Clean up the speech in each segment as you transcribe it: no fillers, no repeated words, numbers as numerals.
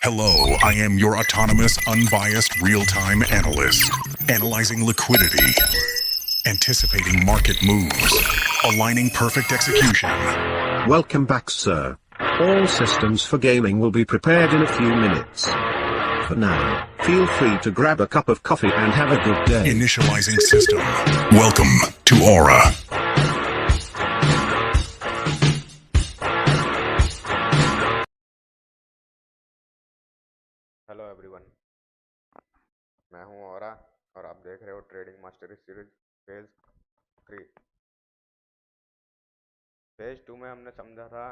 Hello, I am your autonomous, unbiased, real-time analyst, analyzing liquidity, anticipating market moves, aligning perfect execution. Welcome back, sir. All systems for gaming will be prepared in a few minutes. For now, feel free to grab a cup of coffee and have a good day. Initializing system. Welcome to Aura. Hello everyone, मैं हूं औरा और आप देख रहे हो trading mastery series phase 3। Phase 2 में हमने समझा था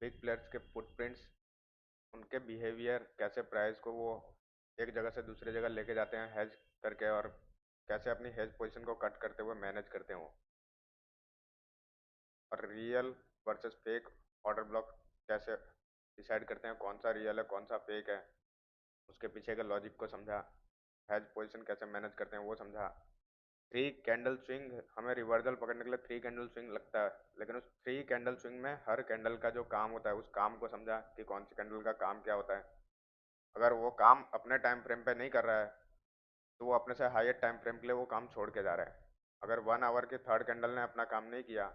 बिग प्लेयर्स के फुटप्रिंट्स, उनके बिहेवियर, कैसे प्राइस को वो एक जगह से दूसरी जगह लेके जाते हैं हेज करके, और कैसे अपनी हेज पोजीशन को कट करते हुए मैनेज करते हो, और real versus fake order block कैसे डिसाइड करते हैं कौन सा रियल है कौन सा फेक है, उसके पीछे के लॉजिक को समझा। हेज पोजीशन कैसे मैनेज करते हैं वो समझा। 3 कैंडल स्विंग, हमें रिवर्सल पकड़ने के लिए 3 कैंडल स्विंग लगता है, लेकिन उस 3 कैंडल स्विंग में हर कैंडल का जो काम होता है उस काम को समझा कि कौन सी कैंडल का काम क्या होता है। अगर वो काम अपने टाइम फ्रेम पे नहीं कर रहा है तो वो अपने से हायर टाइम फ्रेम के लिए वो काम छोड़ के जा रहा है। अगर 1 आवर की थर्ड कैंडल ने अपना काम नहीं किया,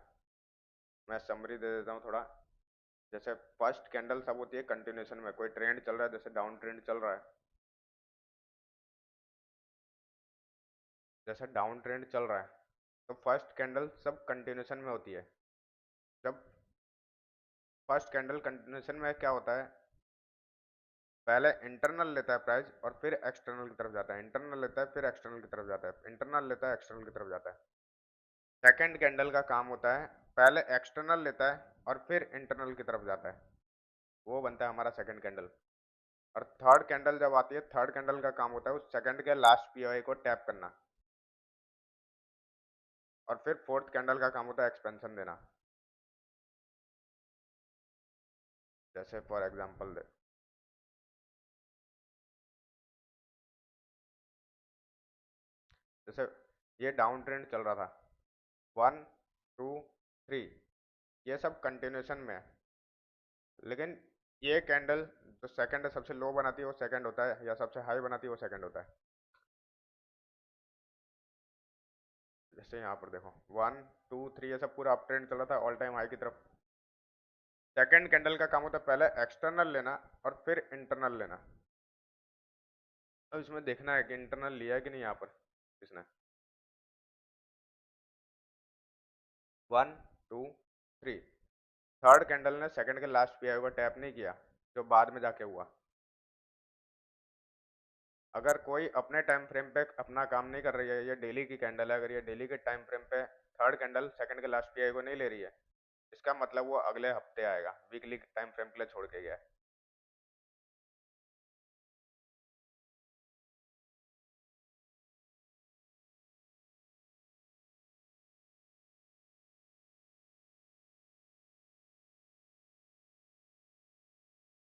मैं समरी दे देता हूँ थोड़ा। जैसे फर्स्ट कैंडल सब होती है कंटिन्यूशन में, कोई ट्रेंड चल रहा है, जैसे डाउन ट्रेंड चल रहा है, जैसे डाउन ट्रेंड चल रहा है तो फर्स्ट कैंडल सब कंटिन्यूशन में होती है। जब फर्स्ट कैंडल कंटिन्यूशन में क्या होता है, पहले इंटरनल लेता है प्राइस और फिर एक्सटर्नल की तरफ जाता है, इंटरनल लेता है फिर एक्सटर्नल की तरफ जाता है, इंटरनल लेता है एक्सटर्नल की तरफ जाता है। सेकंड कैंडल का काम होता है पहले एक्सटर्नल लेता है और फिर इंटरनल की तरफ जाता है, वो बनता है हमारा सेकंड कैंडल। और थर्ड कैंडल जब आती है, थर्ड कैंडल का काम होता है उस सेकंड के लास्ट पीओए को टैप करना, और फिर फोर्थ कैंडल का काम होता है एक्सपेंशन देना। जैसे फॉर एग्जांपल जैसे ये डाउन ट्रेंड चल रहा था 1 2 3, ये सब कंटिन्यूशन में है, लेकिन ये कैंडल जो सेकंड सबसे लो बनाती है वो सेकंड होता है, या सबसे हाई बनाती है वो सेकंड होता है। जैसे यहाँ पर देखो 1 2 3 ये सब पूरा अप ट्रेंड चल रहा था ऑल टाइम हाई की तरफ। सेकंड कैंडल का काम होता है पहले एक्सटर्नल लेना और फिर इंटरनल लेना। अब इसमें देखना है कि इंटरनल लिया है कि नहीं यहाँ पर इसने। 1 2 3, थर्ड कैंडल ने सेकंड के लास्ट पीआई को टैप नहीं किया, जो बाद में जाके हुआ। अगर कोई अपने टाइम फ्रेम पे अपना काम नहीं कर रही है, ये डेली की कैंडल है, अगर ये डेली के टाइम फ्रेम पे थर्ड कैंडल सेकंड के लास्ट पीआई को नहीं ले रही है, इसका मतलब वो अगले हफ्ते आएगा, वीकली टाइम फ्रेम के लिए छोड़ के गया है।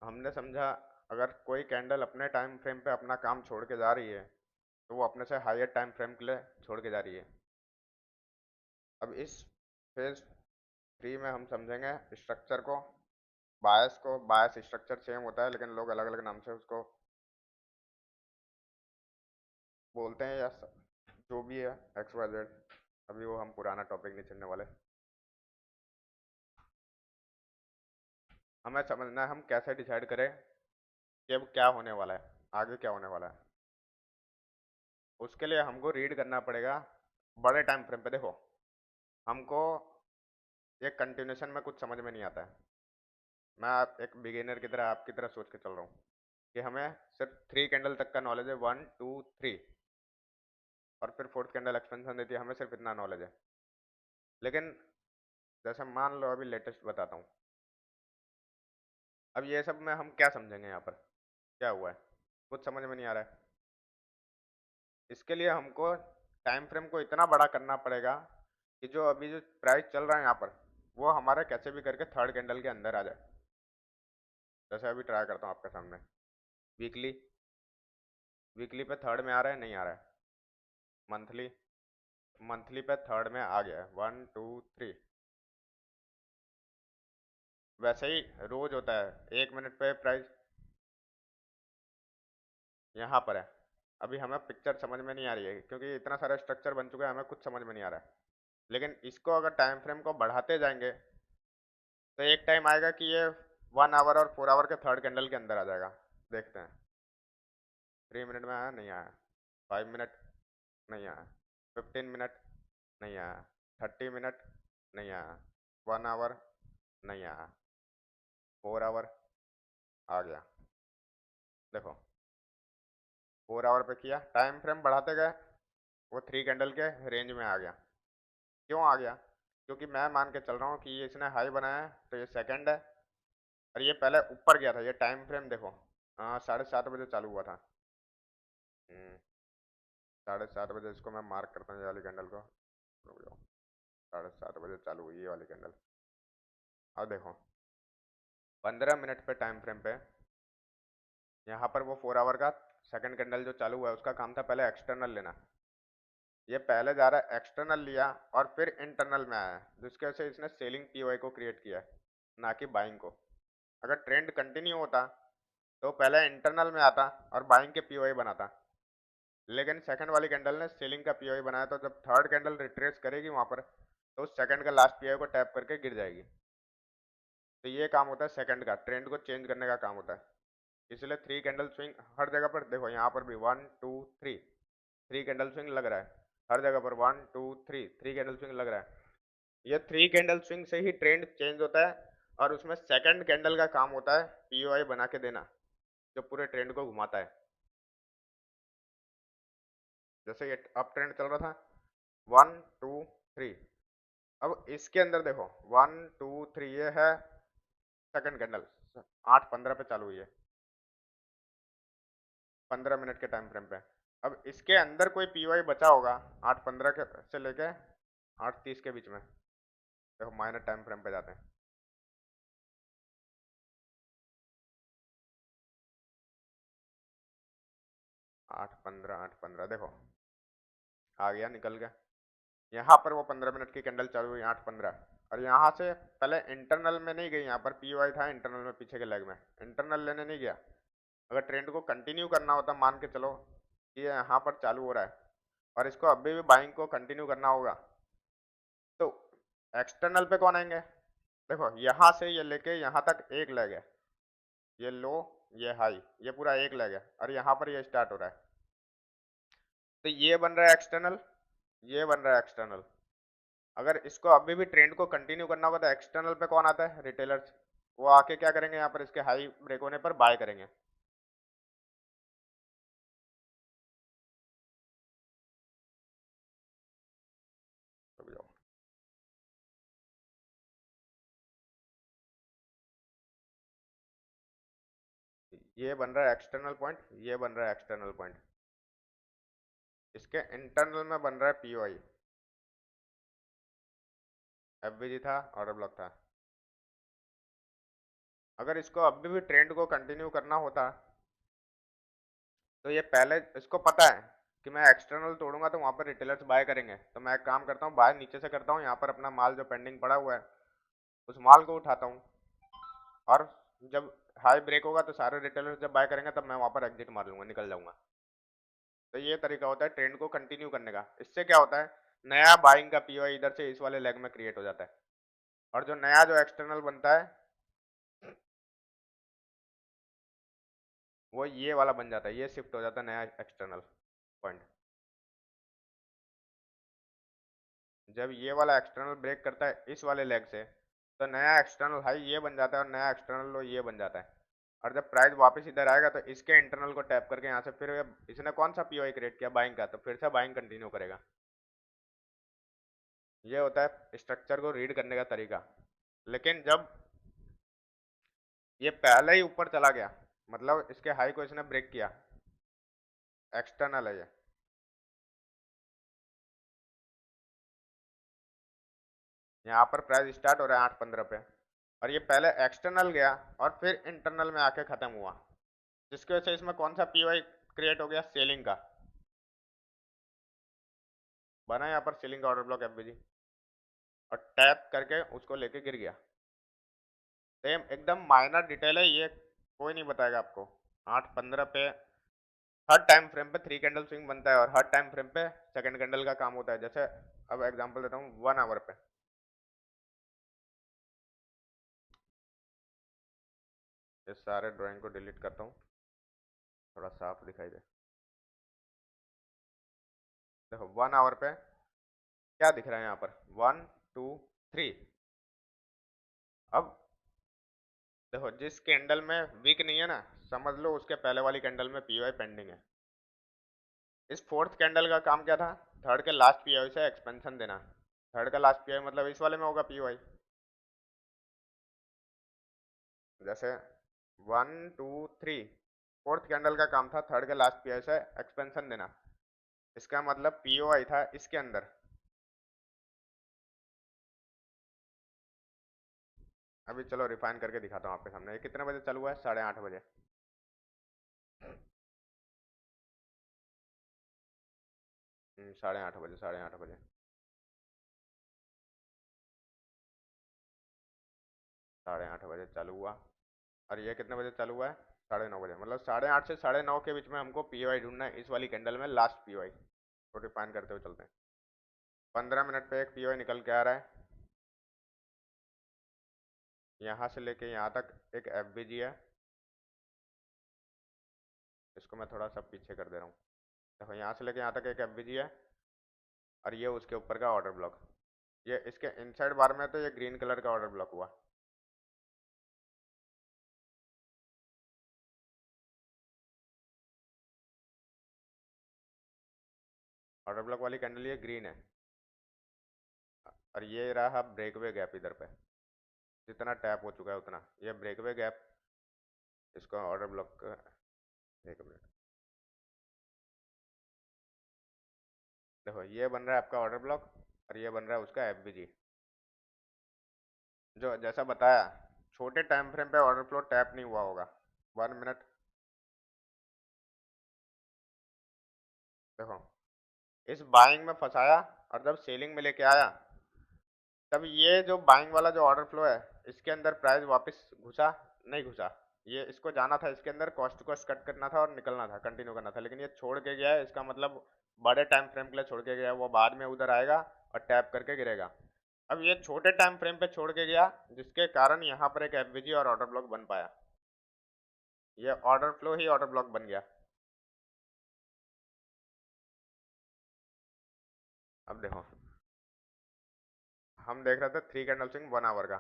हमने समझा अगर कोई कैंडल अपने टाइम फ्रेम पे अपना काम छोड़ के जा रही है तो वो अपने से हायर टाइम फ्रेम के लिए छोड़ के जा रही है। अब इस फेज 3 में हम समझेंगे स्ट्रक्चर को, बायस को। बायस स्ट्रक्चर सेम होता है लेकिन लोग अलग अलग नाम से उसको बोलते हैं, या जो भी है एक्स वाई जेड। अभी वो हम पुराना टॉपिक नहीं छेड़ने वाले। हमें समझना है हम कैसे डिसाइड करें कि अब क्या होने वाला है, आगे क्या होने वाला है। उसके लिए हमको रीड करना पड़ेगा बड़े टाइम फ्रेम पे। देखो, हमको एक कंटिन्यूशन में कुछ समझ में नहीं आता है। मैं एक बिगिनर की तरह आपकी तरह सोच के चल रहा हूँ कि हमें सिर्फ 3 कैंडल तक का नॉलेज है, 1 2 3, और फिर फोर्थ कैंडल एक्सपेंशन देती है, हमें सिर्फ इतना नॉलेज है। लेकिन जैसे मान लो अभी लेटेस्ट बताता हूँ, अब ये सब में हम क्या समझेंगे यहाँ पर क्या हुआ है, कुछ समझ में नहीं आ रहा है। इसके लिए हमको टाइम फ्रेम को इतना बड़ा करना पड़ेगा कि जो अभी जो प्राइस चल रहा है यहाँ पर वो हमारे कैसे भी करके थर्ड कैंडल के अंदर आ जाए। जैसे अभी ट्राई करता हूँ आपके सामने, वीकली वीकली पे थर्ड में आ रहा है, नहीं आ रहा है। मंथली मंथली पे थर्ड में आ गया है, 1 2 3। वैसे ही रोज होता है 1 मिनट पे प्राइस यहाँ पर है। अभी हमें पिक्चर समझ में नहीं आ रही है क्योंकि इतना सारा स्ट्रक्चर बन चुका है, हमें कुछ समझ में नहीं आ रहा है। लेकिन इसको अगर टाइम फ्रेम को बढ़ाते जाएंगे तो एक टाइम आएगा कि ये 1 आवर और 4 आवर के थर्ड कैंडल के अंदर आ जाएगा। देखते हैं। 3 मिनट में आया, नहीं आया। 5 मिनट, नहीं आया। 15 मिनट, नहीं आया। 30 मिनट, नहीं आया। 1 आवर, नहीं आया। 4 आवर, आ गया। देखो 4 आवर पे किया, टाइम फ्रेम बढ़ाते गए, वो 3 कैंडल के रेंज में आ गया। क्यों आ गया? क्योंकि मैं मान के चल रहा हूँ कि ये इसने हाई बनाया है तो ये सेकंड है, और ये पहले ऊपर गया था। ये टाइम फ्रेम देखो, हाँ 7:30 बजे चालू हुआ था। 7:30 बजे इसको मैं मार्क करता हूँ, ये वाली कैंडल को। रुक जाओ, 7:30 बजे चालू हुई ये वाली कैंडल। अब देखो 15 मिनट पे टाइम फ्रेम पे यहाँ पर वो 4 आवर का सेकंड कैंडल जो चालू हुआ है उसका काम था पहले एक्सटर्नल लेना। ये पहले जा रहा है एक्सटर्नल लिया और फिर इंटरनल में आया, जिसकी वजह से इसने सेलिंग पीओआई को क्रिएट किया है, ना कि बाइंग को। अगर ट्रेंड कंटिन्यू होता तो पहले इंटरनल में आता और बाइंग के पीओआई बनाता, लेकिन सेकंड वाली कैंडल ने सेलिंग का पीओआई बनाया, तो जब थर्ड कैंडल रिट्रेस करेगी वहां पर तो उस सेकंड का लास्ट पीओआई को टैप करके गिर जाएगी। तो ये काम होता है सेकंड का, ट्रेंड को चेंज करने का काम होता है। इसलिए 3 कैंडल स्विंग हर जगह पर देखो, यहाँ पर भी 1 2 3 3 कैंडल स्विंग लग रहा है हर जगह पर। 1 2 3 3 कैंडल स्विंग लग रहा है। ये 3 कैंडल स्विंग से ही ट्रेंड चेंज होता है, और उसमें सेकंड कैंडल का काम होता है पीओआई बना के देना, जो पूरे ट्रेंड को घुमाता है। जैसे ये अप ट्रेंड चल रहा था 1 2 3, अब इसके अंदर देखो 1 2 3, ये है सेकंड कैंडल, 8:15 पे चालू हुई है, 15 मिनट के टाइम फ्रेम पे। अब इसके अंदर कोई पीओआई बचा होगा 8:15 के से लेके 8:30 के बीच में। देखो माइनर टाइम फ्रेम पे जाते हैं। 8:15 देखो आ गया, निकल गया। यहाँ पर वो 15 मिनट की कैंडल चालू हुई 8:15, और यहाँ से पहले इंटरनल में नहीं गई, यहाँ पर पीओआई था इंटरनल में, पीछे के लेग में इंटरनल लेने नहीं गया। अगर ट्रेंड को कंटिन्यू करना होता, मान के चलो कि ये यहाँ पर चालू हो रहा है और इसको अभी भी बाइंग को कंटिन्यू करना होगा, तो एक्सटर्नल पे कौन आएंगे? देखो यहाँ से ये लेके यहाँ तक एक लेग है, ये लो ये हाई, ये पूरा एक लेग है, और यहाँ पर ये स्टार्ट हो रहा है। तो ये बन रहा है एक्सटर्नल, ये बन रहा है एक्सटर्नल। अगर इसको अभी भी ट्रेंड को कंटिन्यू करना होगा तो एक्सटर्नल पे कौन आता है? रिटेलर्स। वो आके क्या करेंगे, यहाँ पर इसके हाई ब्रेक होने पर बाय करेंगे। रुक जाओ, ये बन रहा है एक्सटर्नल पॉइंट, ये बन रहा है एक्सटर्नल पॉइंट, इसके इंटरनल में बन रहा है पीओआई। एफवीजी था, ऑर्डर ब्लॉक था। अगर इसको अभी भी ट्रेंड को कंटिन्यू करना होता तो ये पहले इसको पता है कि मैं एक्सटर्नल तोड़ूंगा तो वहां पर रिटेलर्स बाय करेंगे, तो मैं एक काम करता हूँ, बाय नीचे से करता हूँ, यहाँ पर अपना माल जो पेंडिंग पड़ा हुआ है उस माल को उठाता हूँ, और जब हाई ब्रेक होगा तो सारे रिटेलर्स जब बाय करेंगे तब मैं वहां पर एग्जिट मार लूंगा, निकल जाऊंगा। तो ये तरीका होता है ट्रेंड को कंटिन्यू करने का। इससे क्या होता है, नया बाइंग का पीओआई इधर से इस वाले लेग में क्रिएट हो जाता है, और जो नया जो एक्सटर्नल बनता है वो ये वाला बन जाता है, ये शिफ्ट हो जाता है नया एक्सटर्नल पॉइंट। जब ये वाला एक्सटर्नल ब्रेक करता है इस वाले लेग से तो नया एक्सटर्नल हाई ये बन जाता है और नया एक्सटर्नल लो ये बन जाता है। और जब प्राइस वापस इधर आएगा तो इसके इंटरनल को टैप करके यहाँ से फिर इसने कौन सा पीओआई क्रिएट किया? बाइंग का, तो फिर से बाइंग कंटिन्यू करेगा। ये होता है स्ट्रक्चर को रीड करने का तरीका। लेकिन जब ये पहले ही ऊपर चला गया, मतलब इसके हाई को इसने ब्रेक किया, एक्सटर्नल है ये, यहाँ पर प्राइस स्टार्ट हो रहा है 8:15 पे, और ये पहले एक्सटर्नल गया और फिर इंटरनल में आके खत्म हुआ, जिसकी वजह से इसमें कौन सा पीओआई क्रिएट हो गया? सेलिंग का बना, यहाँ पर सेलिंग का ऑर्डर ब्लॉक एफबीजी, और टैप करके उसको लेके गिर गया। सेम एकदम माइनर डिटेल है, ये कोई नहीं बताएगा आपको। 8:15 पे हर टाइम फ्रेम पे 3 कैंडल स्विंग बनता है और हर टाइम फ्रेम पे सेकंड कैंडल का काम होता है। जैसे अब एग्जांपल देता हूँ 1 आवर पे, इस सारे ड्राइंग को डिलीट करता हूँ, थोड़ा साफ दिखाई दे। देखो 1 आवर पे क्या दिख रहा है यहाँ पर, 1 2 3। अब देखो जिस कैंडल में विक नहीं है ना, समझ लो उसके पहले वाली कैंडल में पीओआई पेंडिंग है। इस फोर्थ कैंडल का काम क्या था, थर्ड के लास्ट पीओआई से एक्सपेंशन देना। थर्ड का लास्ट पीओआई मतलब इस वाले में होगा पीओआई। जैसे 1 2 3, फोर्थ कैंडल का काम था थर्ड के लास्ट पीओआई से एक्सपेंशन देना। इसका मतलब पीओआई था इसके अंदर। अभी चलो रिफाइन करके दिखाता हूँ आपके सामने। ये कितने बजे चालू हुआ है, 8:30 बजे। 8:30 बजे, 8:30 बजे, 8:30 बजे चालू हुआ। और ये कितने बजे चालू हुआ है, 9:30 बजे। मतलब 8:30 से 9:30 के बीच में हमको पीओआई ढूंढना है, इस वाली कैंडल में लास्ट पीओआई। तो रिफाइन करते हुए चलते हैं। 15 मिनट पे एक पीओआई निकल के आ रहा है, यहाँ से लेके यहाँ तक एक एफबीजी है। इसको मैं थोड़ा सा पीछे कर दे रहा हूँ। देखो यहाँ से लेके यहाँ तक एक एफबीजी है और ये उसके ऊपर का ऑर्डर ब्लॉक। ये इसके इनसाइड बार में तो ये ग्रीन कलर का ऑर्डर ब्लॉक हुआ। ऑर्डर ब्लॉक वाली कैंडल ये ग्रीन है और ये रहा ब्रेकवे गैप इधर पे। जितना टैप हो चुका है उतना, ये ब्रेकवे गैप, इसको ऑर्डर ब्लॉक। एक मिनट, देखो ये बन रहा है आपका ऑर्डर ब्लॉक और ये बन रहा है उसका एफबीजी। जो जैसा बताया, छोटे टाइम फ्रेम पे ऑर्डर फ्लो टैप नहीं हुआ होगा। 1 मिनट, देखो इस बाइंग में फंसाया और जब सेलिंग में लेके आया, तब ये जो बाइंग वाला जो ऑर्डर फ्लो है, इसके अंदर प्राइस वापस घुसा नहीं घुसा। ये इसको जाना था, इसके अंदर कॉस्ट टू कॉस्ट कट करना था और निकलना था, कंटिन्यू करना था, लेकिन ये छोड़ के गया है। इसका मतलब बड़े टाइम फ्रेम के लिए छोड़ के गया, वो बाद में उधर आएगा और टैप करके गिरेगा। अब ये छोटे टाइम फ्रेम पे छोड़ के गया, जिसके कारण यहाँ पर एक एफबीजी और ऑर्डर ब्लॉक बन पाया। ये ऑर्डर फ्लो ही ऑर्डर ब्लॉक बन गया। अब देखो हम देख रहे थे 3 कैंडल स्विंग 1 आवर का,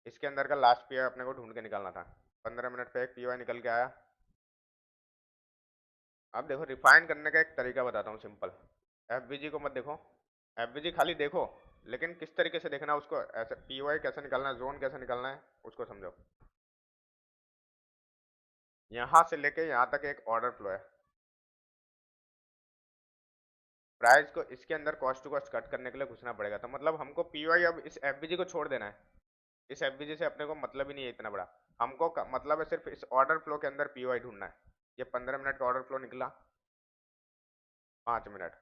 इसके अंदर का लास्ट पीओ अपने को ढूंढ के निकालना था। 15 मिनट पे एक पीओ निकल के आया। अब देखो रिफाइन करने का एक तरीका बताता हूँ सिंपल। एफबीजी को मत देखो, एफबीजी खाली देखो, लेकिन किस तरीके से देखना है उसको, ऐसे पीओआई कैसे निकालना है, जोन कैसे निकालना है, उसको समझो। यहाँ से लेके यहाँ तक एक ऑर्डर फ्लो है। प्राइस को इसके अंदर कॉस्ट टू कॉस्ट कट करने के लिए घुसना पड़ेगा। तो मतलब हमको पीओआई अब इस एफबीजी को छोड़ देना है। इस एफबीजी से अपने को मतलब ही नहीं है इतना बड़ा। हमको मतलब है सिर्फ इस ऑर्डर फ्लो के अंदर पीओआई ढूंढना है। ये 15 मिनट का ऑर्डर फ्लो निकला, 5 मिनट,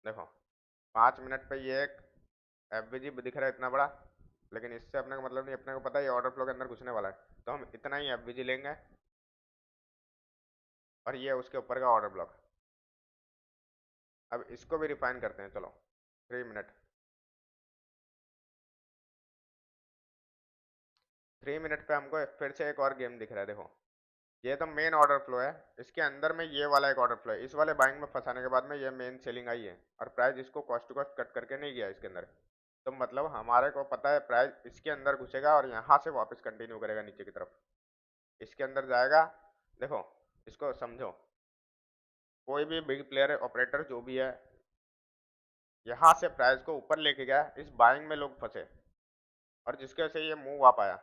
देखो 5 मिनट पे ये एक एफबीजी दिख रहा है इतना बड़ा, लेकिन इससे अपने को मतलब नहीं। अपने को पता है ये ऑर्डर फ्लो के अंदर घुसने वाला है, तो हम इतना ही एफबीजी लेंगे और ये उसके ऊपर का ऑर्डर ब्लॉक। अब इसको भी रिफाइन करते हैं, चलो 3 मिनट। 3 मिनट पे हमको फिर से एक और गेम दिख रहा है। देखो ये तो मेन ऑर्डर फ्लो है, इसके अंदर में ये वाला एक ऑर्डर फ्लो है। इस वाले बाइंग में फंसाने के बाद में ये मेन सेलिंग आई है और प्राइस इसको कॉस्ट टू कॉस्ट कट करके नहीं गया इसके अंदर। तो मतलब हमारे को पता है प्राइस इसके अंदर घुसेगा और यहाँ से वापस कंटिन्यू करेगा नीचे की तरफ, इसके अंदर जाएगा। देखो इसको समझो, कोई भी बिग प्लेयर ऑपरेटर जो भी है, यहाँ से प्राइस को ऊपर लेके गया, इस बाइंग में लोग फंसे और जिसके वजह से ये मूव आ पाया,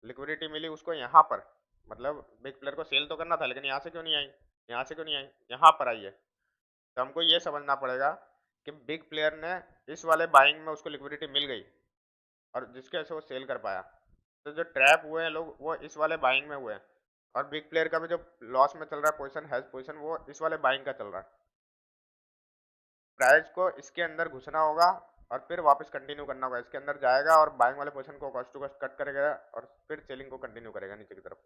लिक्विडिटी मिली उसको यहाँ पर। मतलब बिग प्लेयर को सेल तो करना था, लेकिन यहाँ से क्यों नहीं आई, यहाँ से क्यों नहीं आई, यहाँ पर आई है। तो हमको ये समझना पड़ेगा कि बिग प्लेयर ने इस वाले बाइंग में उसको लिक्विडिटी मिल गई और जिसके वजह से वो सेल कर पाया। तो जो ट्रैप हुए हैं लोग वो इस वाले बाइंग में हुए हैं, और बिग प्लेयर का भी जो लॉस में चल रहा है पोजीशन, हैज पोजीशन, वो इस वाले बाइंग का चल रहा है। प्राइस को इसके अंदर घुसना होगा और फिर वापस कंटिन्यू करना होगा। इसके अंदर जाएगा और बाइंग वाले पोजीशन को कॉस्ट टू कॉस्ट कट करेगा और फिर सेलिंग को कंटिन्यू करेगा नीचे की तरफ।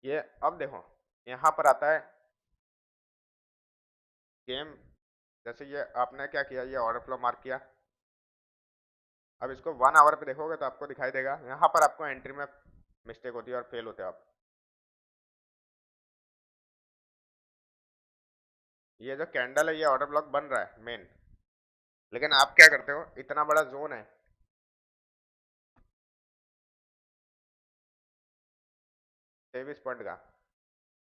ये अब देखो यहाँ पर आता है गेम। जैसे ये आपने क्या किया, ये ऑर्डर फ्लो मार्क किया। अब इसको 1 आवर पे देखोगे तो आपको दिखाई देगा यहाँ पर आपको एंट्री में मिस्टेक होती है और फेल होते हो आप। ये जो कैंडल है ये ऑर्डर ब्लॉक बन रहा है मेन, लेकिन आप क्या करते हो, इतना बड़ा जोन है 23 पॉइंट का।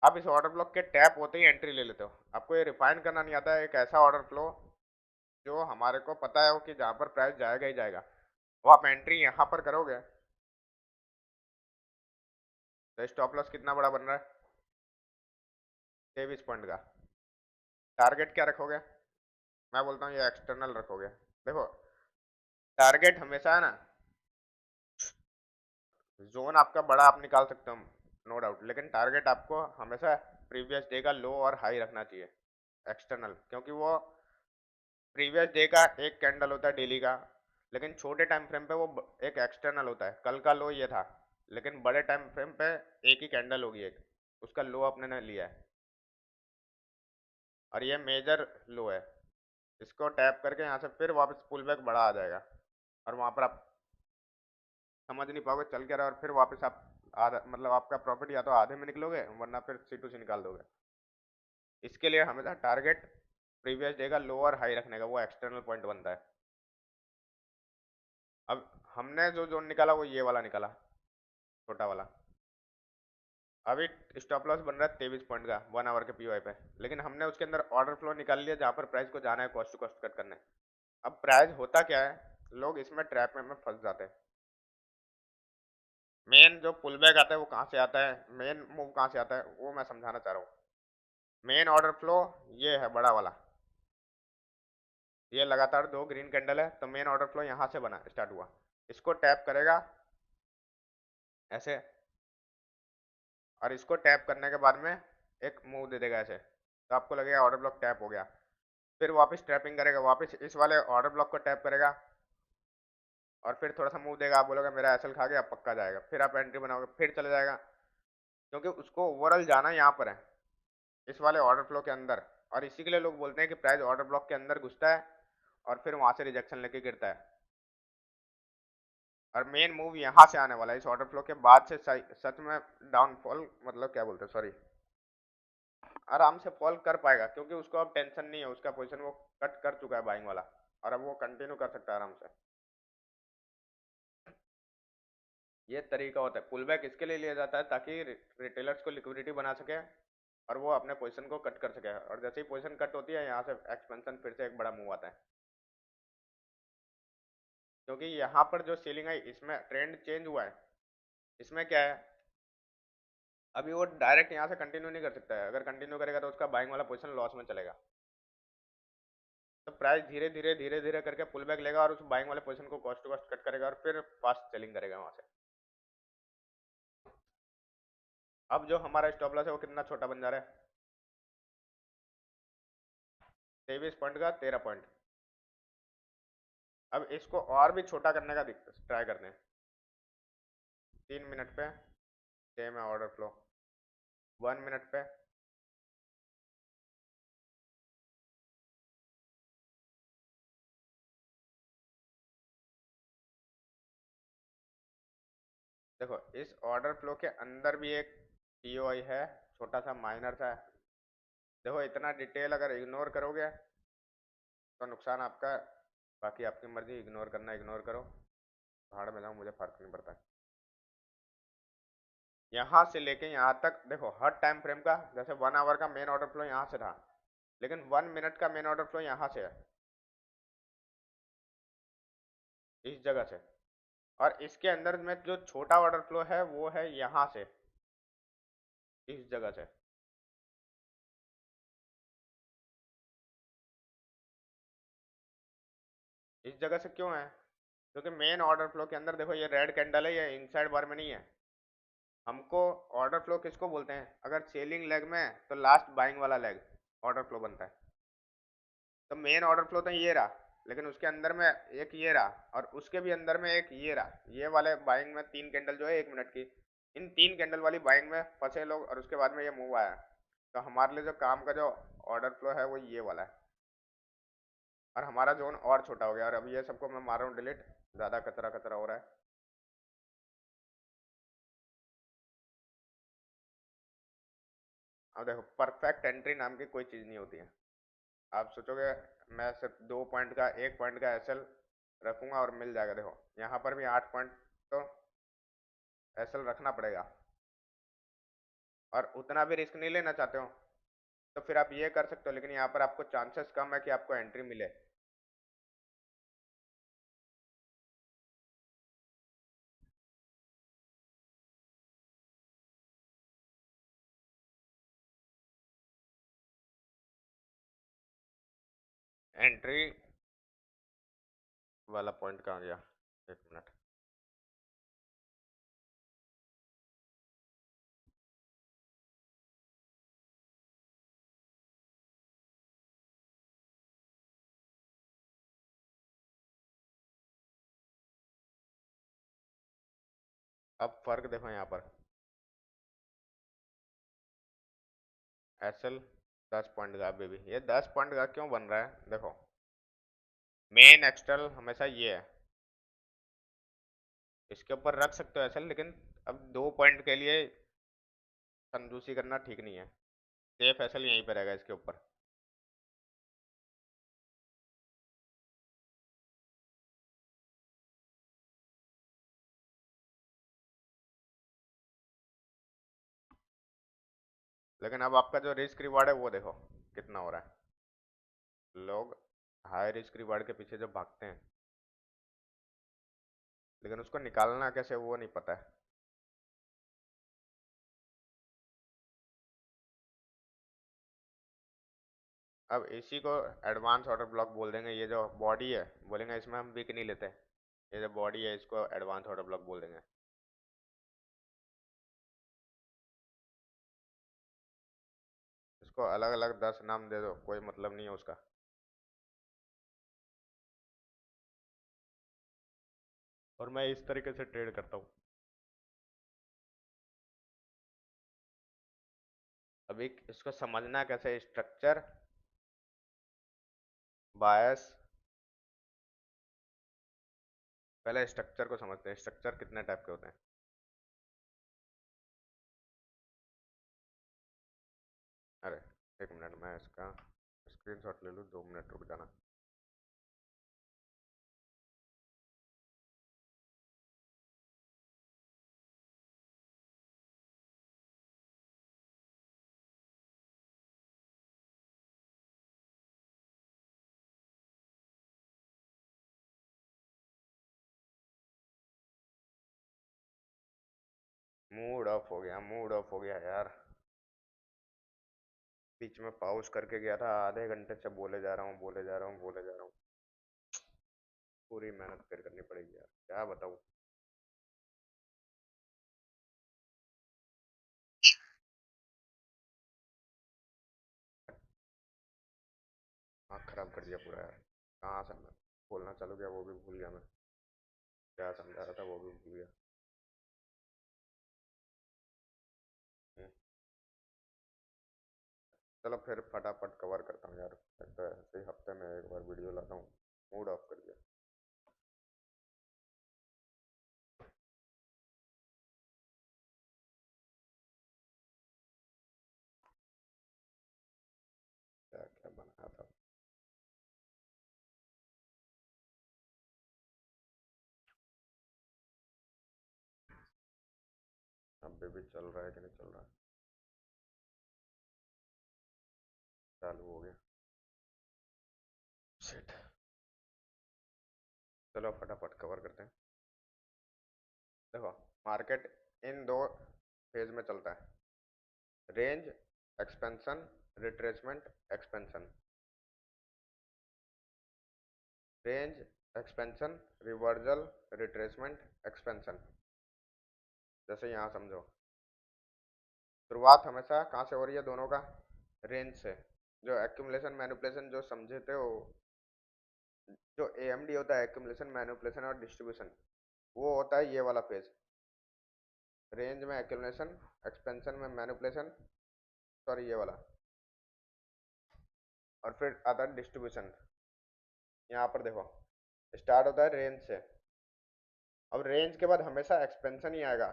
आप इस ऑर्डर ब्लॉक के टैप होते ही एंट्री ले लेते हो। आपको ये रिफाइन करना नहीं आता है एक ऐसा ऑर्डर फ्लो जो हमारे को पता है कि जहां पर प्राइस जाएगा ही जाएगा, वो आप एंट्री यहाँ पर करोगे तो स्टॉप लॉस कितना बड़ा बन रहा है 23 पॉइंट का। टारगेट क्या रखोगे, मैं बोलता हूँ ये एक्सटर्नल रखोगे। देखो टारगेट हमेशा है ना, जोन आपका बड़ा आप निकाल सकते हो नो डाउट, लेकिन टारगेट आपको हमेशा प्रीवियस डे का लो और हाई रखना चाहिए एक्सटर्नल, क्योंकि वो प्रीवियस डे का एक कैंडल होता है डेली का, लेकिन छोटे टाइम फ्रेम पे वो एक एक्सटर्नल होता है। कल का लो ये था, लेकिन बड़े टाइम फ्रेम पे एक ही कैंडल होगी, एक उसका लो अपने ने लिया है और ये मेजर लो है। इसको टैप करके यहाँ से फिर वापस पुल बैक बड़ा आ जाएगा और वहाँ पर आप समझ नहीं पाओगे चल क्या रहा है, और फिर वापस आप आधा मतलब आपका प्रॉफिट या तो आधे में निकलोगे वरना फिर C2C निकाल दोगे। इसके लिए हमेशा टारगेट प्रीवियस डे का लो और हाई रखने का, वो एक्सटर्नल पॉइंट बनता है। अब हमने जो जोन निकाला वो ये वाला निकाला, छोटा वाला। अभी स्टॉप लॉस बन रहा है 23 पॉइंट का 1 आवर के पीओआई पे, लेकिन हमने उसके अंदर ऑर्डर फ्लो निकाल लिया जहां पर प्राइस को जाना है कॉस्ट टू कॉस्ट कट करने। अब प्राइस होता क्या है, लोग इसमें ट्रैप में फंस जाते हैं। मेन जो पुल बैक आता है वो कहाँ से आता है, मेन मूव कहाँ से आता है, वो मैं समझाना चाह रहा हूँ। मेन ऑर्डर फ्लो ये है बड़ा वाला, ये लगातार 2 ग्रीन कैंडल है, तो मेन ऑर्डर फ्लो यहाँ से बना स्टार्ट हुआ। इसको टैप करेगा ऐसे और इसको टैप करने के बाद में एक मूव दे देगा ऐसे, तो आपको लगेगा ऑर्डर ब्लॉक टैप हो गया। फिर वापस टैपिंग करेगा, वापस इस वाले ऑर्डर ब्लॉक को टैप करेगा और फिर थोड़ा सा मूव देगा। आप बोलोगे मेरा एसएल खा गया, पक्का जाएगा, फिर आप एंट्री बनाओगे, फिर चले जाएगा, क्योंकि उसको ओवरऑल जाना यहाँ पर है इस वाले ऑर्डर फ्लो के अंदर। और इसी के लिए लोग बोलते हैं कि प्राइस ऑर्डर ब्लॉक के अंदर घुसता है और फिर वहां से रिजेक्शन लेके गिरता है। और मेन मूव यहाँ से आने वाला है इस ऑर्डर फ्लो के बाद से। सच में डाउनफॉल मतलब क्या बोलते हैं, सॉरी, आराम से फॉल कर पाएगा, क्योंकि उसको अब टेंशन नहीं है, उसका पोजीशन वो कट कर चुका है बाइंग वाला, और अब वो कंटिन्यू कर सकता है आराम से। ये तरीका होता है, पुल बैक इसके लिए लिया जाता है ताकि रिटेलर्स को लिक्विडिटी बना सके और वो अपने पोजीशन को कट कर सके। और जैसे ही पोजीशन कट होती है यहाँ से एक्सपेंशन फिर से एक बड़ा मूव आता है, क्योंकि यहाँ पर जो सेलिंग है इसमें ट्रेंड चेंज हुआ है। इसमें क्या है, अभी वो डायरेक्ट यहाँ से कंटिन्यू नहीं कर सकता है, अगर कंटिन्यू करेगा तो उसका बाइंग वाला पोजीशन लॉस में चलेगा। तो प्राइस धीरे धीरे धीरे धीरे करके पुल बैक लेगा और उस बाइंग वाले पोजीशन को कॉस्ट टू कॉस्ट कट करेगा और फिर फास्ट सेलिंग करेगा वहां से। अब जो हमारा स्टॉप लॉस है वो कितना छोटा बन जा रहा है, 23 पॉइंट का 13 पॉइंट। अब इसको और भी छोटा करने का ट्राई करते हैं। 3 मिनट पे सेम है ऑर्डर फ्लो, 1 मिनट पे देखो इस ऑर्डर फ्लो के अंदर भी एक पीओआई है, छोटा सा माइनर सा। देखो इतना डिटेल अगर इग्नोर करोगे तो नुकसान आपका, बाकी आपकी मर्जी, इग्नोर करना इग्नोर करो, भाड़ में जाऊँ, मुझे फर्क नहीं पड़ता। यहाँ से लेके यहाँ तक देखो हर टाइम फ्रेम का, जैसे 1 आवर का मेन ऑर्डर फ्लो यहाँ से था, लेकिन 1 मिनट का मेन ऑर्डर फ्लो यहाँ से है, इस जगह से। और इसके अंदर में जो छोटा ऑर्डर फ्लो है वो है यहाँ से, इस जगह से। इस जगह से क्यों है, क्योंकि मेन ऑर्डर फ्लो के अंदर देखो ये रेड कैंडल है, ये इनसाइड बार में नहीं है। हमको ऑर्डर फ्लो किसको बोलते हैं, अगर सेलिंग लेग में तो लास्ट बाइंग वाला लेग ऑर्डर फ्लो बनता है। तो मेन ऑर्डर फ्लो तो ये रहा, लेकिन उसके अंदर में एक ये रहा और उसके भी अंदर में एक ये रहा। ये वाले बाइंग में 3 कैंडल जो है 1 मिनट की, इन 3 कैंडल वाली बाइंग में फंसे लोग और उसके बाद में ये मूव आया। तो हमारे लिए जो काम का जो ऑर्डर फ्लो है वो ये वाला है, और हमारा जोन और छोटा हो गया। और अब ये सबको मैं मार रहा हूँ डिलीट, ज़्यादा कचरा कचरा हो रहा है। अब देखो, परफेक्ट एंट्री नाम की कोई चीज़ नहीं होती है। आप सोचोगे मैं सिर्फ 2 पॉइंट का 1 पॉइंट का एसएल रखूंगा और मिल जाएगा। देखो यहाँ पर भी 8 पॉइंट तो एसएल रखना पड़ेगा, और उतना भी रिस्क नहीं लेना चाहते हो तो फिर आप ये कर सकते हो, लेकिन यहाँ पर आपको चांसेस कम है कि आपको एंट्री मिले। एंट्री वाला पॉइंट कहाँ गया, 1 मिनट। अब फर्क देखो यहाँ पर, एसएल 10 पॉइंट का, अभी भी ये 10 पॉइंट का क्यों बन रहा है? देखो मेन एक्सटर्नल हमेशा ये है, इसके ऊपर रख सकते हो एसएल, लेकिन अब 2 पॉइंट के लिए कंजूसी करना ठीक नहीं है। सेफ एसएल यहीं पर रहेगा इसके ऊपर। लेकिन अब आपका जो रिस्क रिवार्ड है वो देखो कितना हो रहा है। लोग हाई रिस्क रिवार्ड के पीछे जो भागते हैं, लेकिन उसको निकालना कैसे वो नहीं पता है। अब इसी को एडवांस ऑर्डर ब्लॉक बोल देंगे। ये जो बॉडी है बोलेंगे इसमें हम विक नहीं लेते, ये जो बॉडी है इसको एडवांस ऑर्डर ब्लॉक बोल देंगे। इसको अलग अलग 10 नाम दे दो, कोई मतलब नहीं है उसका। और मैं इस तरीके से ट्रेड करता हूँ। अभी इसको समझना कैसे, स्ट्रक्चर, बायस। पहले स्ट्रक्चर को समझते हैं, स्ट्रक्चर कितने टाइप के होते हैं। अरे 1 मिनट, मैं इसका स्क्रीनशॉट ले लूँ, 2 मिनट रुक जाना। मूड ऑफ हो गया, मूड ऑफ हो गया यार। बीच में पॉज करके गया था, आधे घंटे से बोले जा रहा हूँ बोले जा रहा हूँ बोले जा रहा हूँ। पूरी मेहनत फिर करनी पड़ेगी यार, क्या बताऊँ। आँख खराब कर दिया पूरा यार। कहाँ से मैं बोलना चालू किया वो भी भूल गया मैं, क्या समझा रहा था वो भी भूल गया। हम्म, चलो फिर फटाफट कवर करता हूँ यार। तो ऐसे ही हफ्ते में एक बार वीडियो लाता हूँ, मूड ऑफ कर दिया। क्या क्या बनाया था। अभी भी चल रहा है कि नहीं चल रहा है? चालू हो गया। शिट। चलो फटाफट कवर करते हैं। देखो मार्केट इन दो फेज में चलता है, range expansion, retracement expansion. Range expansion, reversal, retracement expansion. जैसे यहाँ समझो, शुरुआत हमेशा कहाँ से हो रही है दोनों का? रेंज से। जो एक्यूमुलेशन मैनिपुलेशन जो समझे थे वो, जो AMD होता है एक्यूमुलेशन मैनिपुलेशन और डिस्ट्रीब्यूशन, वो होता है ये वाला फेज। रेंज में एक्यूमुलेशन, एक्सपेंशन में मैनिपुलेशन, सॉरी ये वाला, और फिर आता है डिस्ट्रीब्यूशन। यहाँ पर देखो स्टार्ट होता है रेंज से, अब रेंज के बाद हमेशा एक्सपेंशन ही आएगा।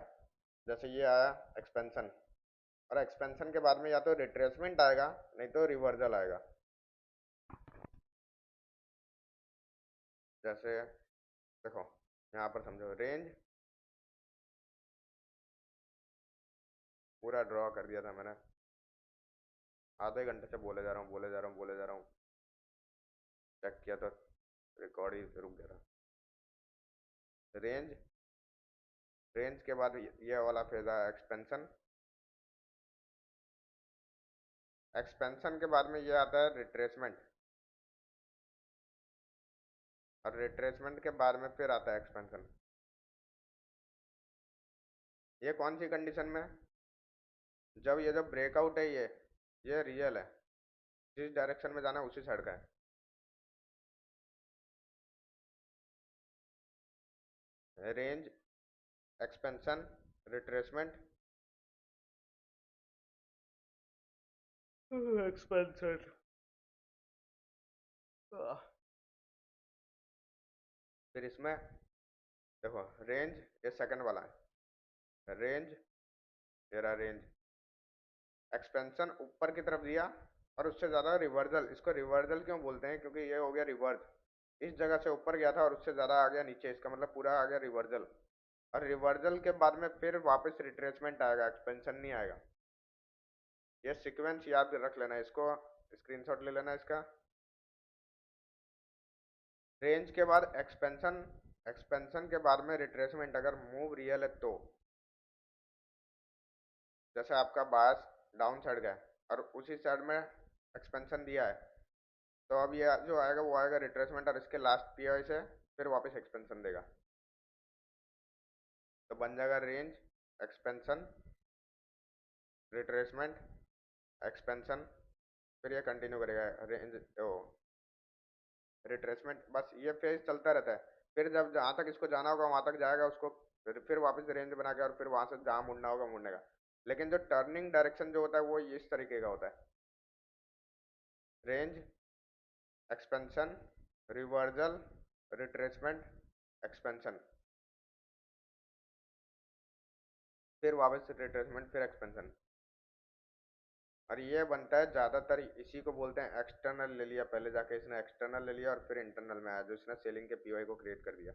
जैसे ये आया एक्सपेंशन, और एक्सपेंशन के बाद में या तो रिट्रेसमेंट आएगा नहीं तो रिवर्सल आएगा। जैसे देखो यहाँ पर समझो, रेंज पूरा ड्रॉ कर दिया था मैंने, आधे घंटे से बोले जा रहा हूँ बोले जा रहा हूँ बोले जा रहा हूँ, चेक किया तो रिकॉर्ड ही रुक गया था। रेंज, रेंज के बाद ये वाला फेज आया एक्सपेंशन, एक्सपेंशन के बाद में ये आता है रिट्रेसमेंट, और रिट्रेसमेंट के बाद में फिर आता है एक्सपेंशन। ये कौन सी कंडीशन में? जब ये जो ब्रेकआउट है ये रियल है, जिस डायरेक्शन में जाना है उसी साइड का है। रेंज, एक्सपेंशन, रिट्रेसमेंट, एक्सपेंशन, फिर इसमें देखो रेंज, ये सेकंड वाला है रेंज, ये रहा रेंज, एक्सपेंशन ऊपर की तरफ दिया और उससे ज्यादा रिवर्सल। इसको रिवर्सल क्यों बोलते हैं? क्योंकि ये हो गया रिवर्स, इस जगह से ऊपर गया था और उससे ज्यादा आ गया नीचे, इसका मतलब पूरा आ गया रिवर्सल। और रिवर्सल के बाद में फिर वापस रिट्रेसमेंट आएगा, एक्सपेंशन नहीं आएगा। ये सीक्वेंस याद रख लेना, इसको स्क्रीनशॉट ले लेना इसका। रेंज के बाद एक्सपेंशन, एक्सपेंशन के बाद में रिट्रेसमेंट अगर मूव रियल है तो, जैसे आपका बायस डाउन साइड का है और उसी साइड में एक्सपेंशन दिया है, तो अब ये जो आएगा वो आएगा रिट्रेसमेंट, और इसके लास्ट पीआई से फिर वापस एक्सपेंशन देगा, तो बन जाएगा रेंज, एक्सपेंशन, रिट्रेसमेंट, एक्सपेंशन, फिर ये कंटिन्यू करेगा रेंज ओ रिट्रेसमेंट। बस ये फेज चलता रहता है, फिर जब जहाँ तक इसको जाना होगा वहां तक जाएगा, उसको फिर वापस रेंज बना के और फिर वहां से जहाँ मुड़ना होगा मुड़ने का। लेकिन जो टर्निंग डायरेक्शन जो होता है वो इस तरीके का होता है, range, expansion, reversal, retracement, expansion, फिर वापस रिट्रेसमेंट, फिर एक्सपेंशन। और ये बनता है ज्यादातर, इसी को बोलते हैं एक्सटर्नल ले लिया, पहले जाके इसने एक्सटर्नल ले लिया और फिर इंटरनल में आया, जो इसने सेलिंग के पीवाई को क्रिएट कर दिया।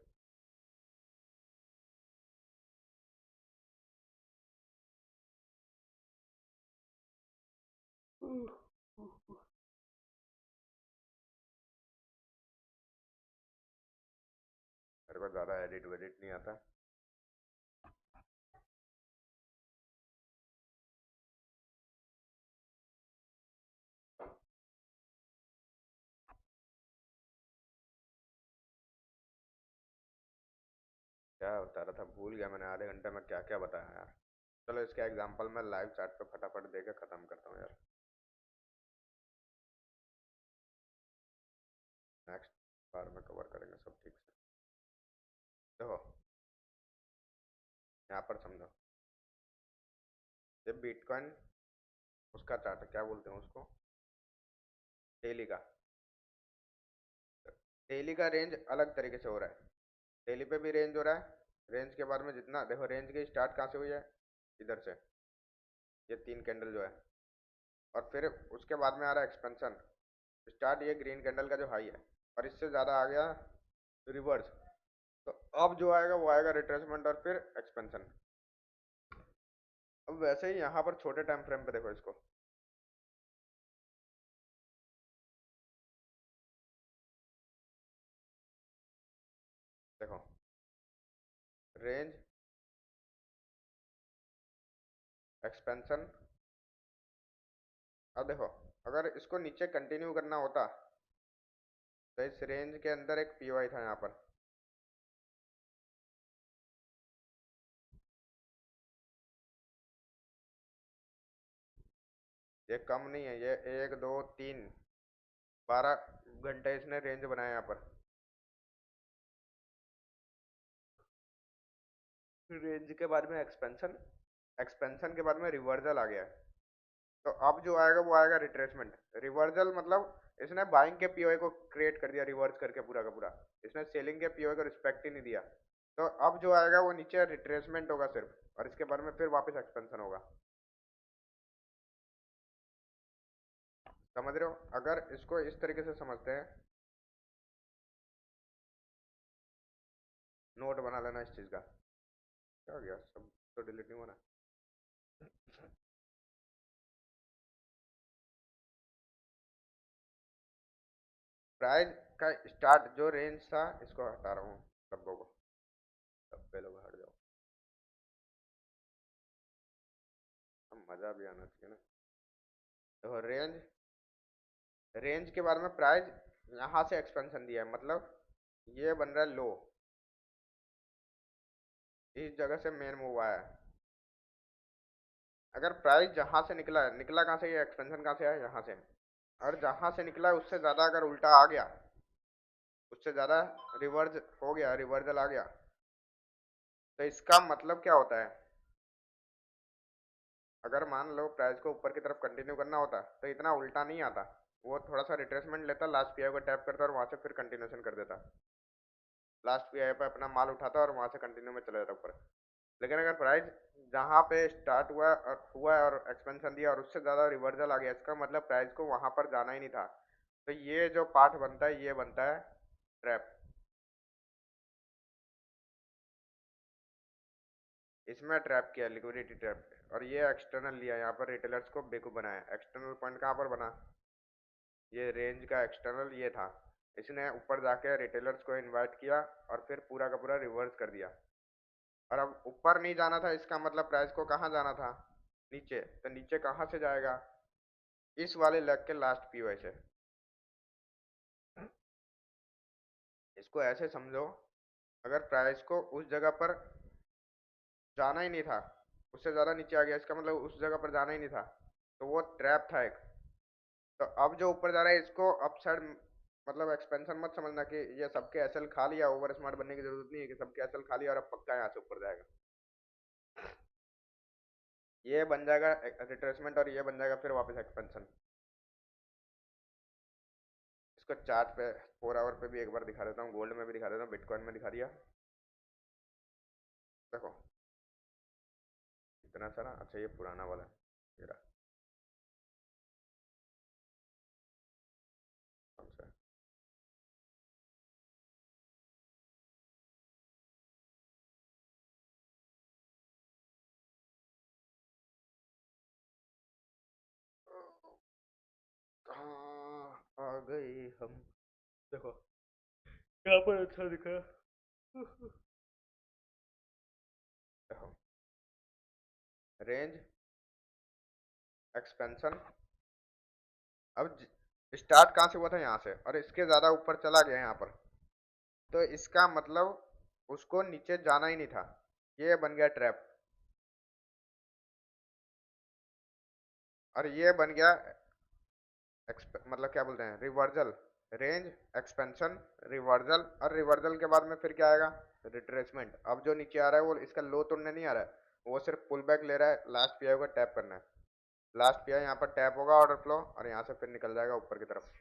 मेरे को ज्यादा एडिट वेडिट नहीं आता। क्या बता रहा था भूल गया मैंने, आधे घंटे में क्या क्या बताया यार। चलो इसका एग्जांपल मैं लाइव चैट पे फटाफट दे के खत्म करता हूँ यार, नेक्स्ट बार में कवर करेंगे सब ठीक से। देखो यहाँ पर समझो, ये बिटकॉइन उसका चार्ट है, क्या बोलते हैं उसको, डेली का। डेली का रेंज अलग तरीके से हो रहा है, डेली पे भी रेंज हो रहा है, रेंज के बाद में जितना देखो, रेंज की स्टार्ट कहाँ से हुई है, इधर से, ये 3 कैंडल जो है, और फिर उसके बाद में आ रहा है एक्सपेंशन, स्टार्ट ये ग्रीन कैंडल का जो हाई है, और इससे ज़्यादा आ गया रिवर्स, तो अब जो आएगा वो आएगा रिट्रेसमेंट और फिर एक्सपेंशन। अब वैसे ही यहाँ पर छोटे टाइम फ्रेम पे देखो इसको, देखो रेंज, एक्सपेंशन। अब देखो अगर इसको नीचे कंटिन्यू करना होता तो इस रेंज के अंदर एक पीवाई था यहाँ पर, ये कम नहीं है, ये 1 2 3 12 घंटे इसने रेंज बनाया यहाँ पर। रेंज के बाद में एक्सपेंशन, एक्सपेंशन के बाद में रिवर्जल आ गया है। तो अब जो आएगा वो आएगा रिट्रेसमेंट। रिवर्जल मतलब इसने बाइंग के पीओए को क्रिएट कर दिया रिवर्स करके पूरा का पूरा, इसने सेलिंग के पीओए को रिस्पेक्ट ही नहीं दिया। तो अब जो आएगा वो नीचे रिट्रेसमेंट होगा सिर्फ, और इसके बाद में फिर वापस एक्सपेंशन होगा। समझ रहे हो? अगर इसको इस तरीके से समझते हैं, नोट बना लेना इस चीज का। क्या हो गया, सब तो डिलीट नहीं होना। प्राइस का स्टार्ट जो रेंज था, इसको हटा रहा हूँ डब्बों को, डब्बे लोग हट जाओ, अब मजा भी आना चाहिए ना। तो रेंज, रेंज के बारे में प्राइस यहाँ से एक्सपेंशन दिया है, मतलब ये बन रहा है लो, इस जगह से मेन मूव आया है। अगर प्राइस जहां से निकला है, निकला कहाँ से, ये एक्सपेंशन कहाँ से आया, यहाँ से, और जहां से निकला है उससे ज्यादा अगर उल्टा आ गया, उससे ज्यादा रिवर्ज हो गया, रिवर्जल आ गया, तो इसका मतलब क्या होता है? अगर मान लो प्राइस को ऊपर की तरफ कंटिन्यू करना होता तो इतना उल्टा नहीं आता, वो थोड़ा सा रिट्रेसमेंट लेता, लास्ट पीआई को टैप करता और वहां से फिर कंटिन्यूशन कर देता, लास्ट पीआई पे अपना माल उठाता और वहां से कंटिन्यू में चला जाता ऊपर। लेकिन अगर प्राइस जहां पे स्टार्ट हुआ और एक्सपेंशन दिया और उससे ज्यादा रिवर्जल आ गया, इसका मतलब प्राइस को वहां पर जाना ही नहीं था। तो ये जो पार्ट बनता है ये बनता है ट्रैप। इसमें ट्रैप किया, लिक्विडिटी ट्रैप, और ये एक्सटर्नल लिया, यहाँ पर रिटेलर्स को बेवकूफ बनाया। एक्सटर्नल पॉइंट कहाँ पर बना, ये रेंज का एक्सटर्नल ये था, इसने ऊपर जाके रिटेलर्स को इनवाइट किया और फिर पूरा का पूरा रिवर्स कर दिया। और अब ऊपर नहीं जाना था, इसका मतलब प्राइस को कहाँ जाना था, नीचे। तो नीचे कहाँ से जाएगा, इस वाले लेग के लास्ट पीओए से। इसको ऐसे समझो, अगर प्राइस को उस जगह पर जाना ही नहीं था, उससे ज्यादा नीचे आ गया, इसका मतलब उस जगह पर जाना ही नहीं था, तो वो ट्रैप था एक। तो अब जो ऊपर जा रहा है इसको अपसाइड, मतलब एक्सपेंशन मत समझना कि ये सबके एसएल खा लिया, ओवर स्मार्ट बनने की जरूरत नहीं है कि सबके एसएल खा लिया और अब पक्का यहाँ से ऊपर जाएगा। ये बन जाएगा रिट्रेसमेंट और ये बन जाएगा फिर वापस एक्सपेंशन। इसको चार्ट पे 4 आवर पे भी एक बार दिखा देता हूँ, गोल्ड में भी दिखा देता हूँ, बिटकॉइन में दिखा दिया। देखो इतना सारा, अच्छा ये पुराना वाला है, ये रहा। कौन सा है? कहाँ आ गए हम, देखो यहाँ पर अच्छा दिखा। देखो रेंज, एक्सपेंशन, अब स्टार्ट कहाँ से हुआ था, यहाँ से, और इसके ज्यादा ऊपर चला गया यहाँ पर, तो इसका मतलब उसको नीचे जाना ही नहीं था, ये बन गया ट्रैप। और ये बन गया मतलब क्या बोलते हैं, रिवर्जल। रेंज, एक्सपेंशन, रिवर्जल, और रिवर्जल के बाद में फिर क्या आएगा, रिट्रेसमेंट। अब जो नीचे आ रहा है वो इसका लो तोड़ने नहीं आ रहा है, वो सिर्फ पुल बैक ले रहा है, लास्ट पीआई को टैप करना है, लास्ट पीआई यहाँ पर टैप होगा ऑर्डर फ्लो, और यहाँ से फिर निकल जाएगा ऊपर की तरफ।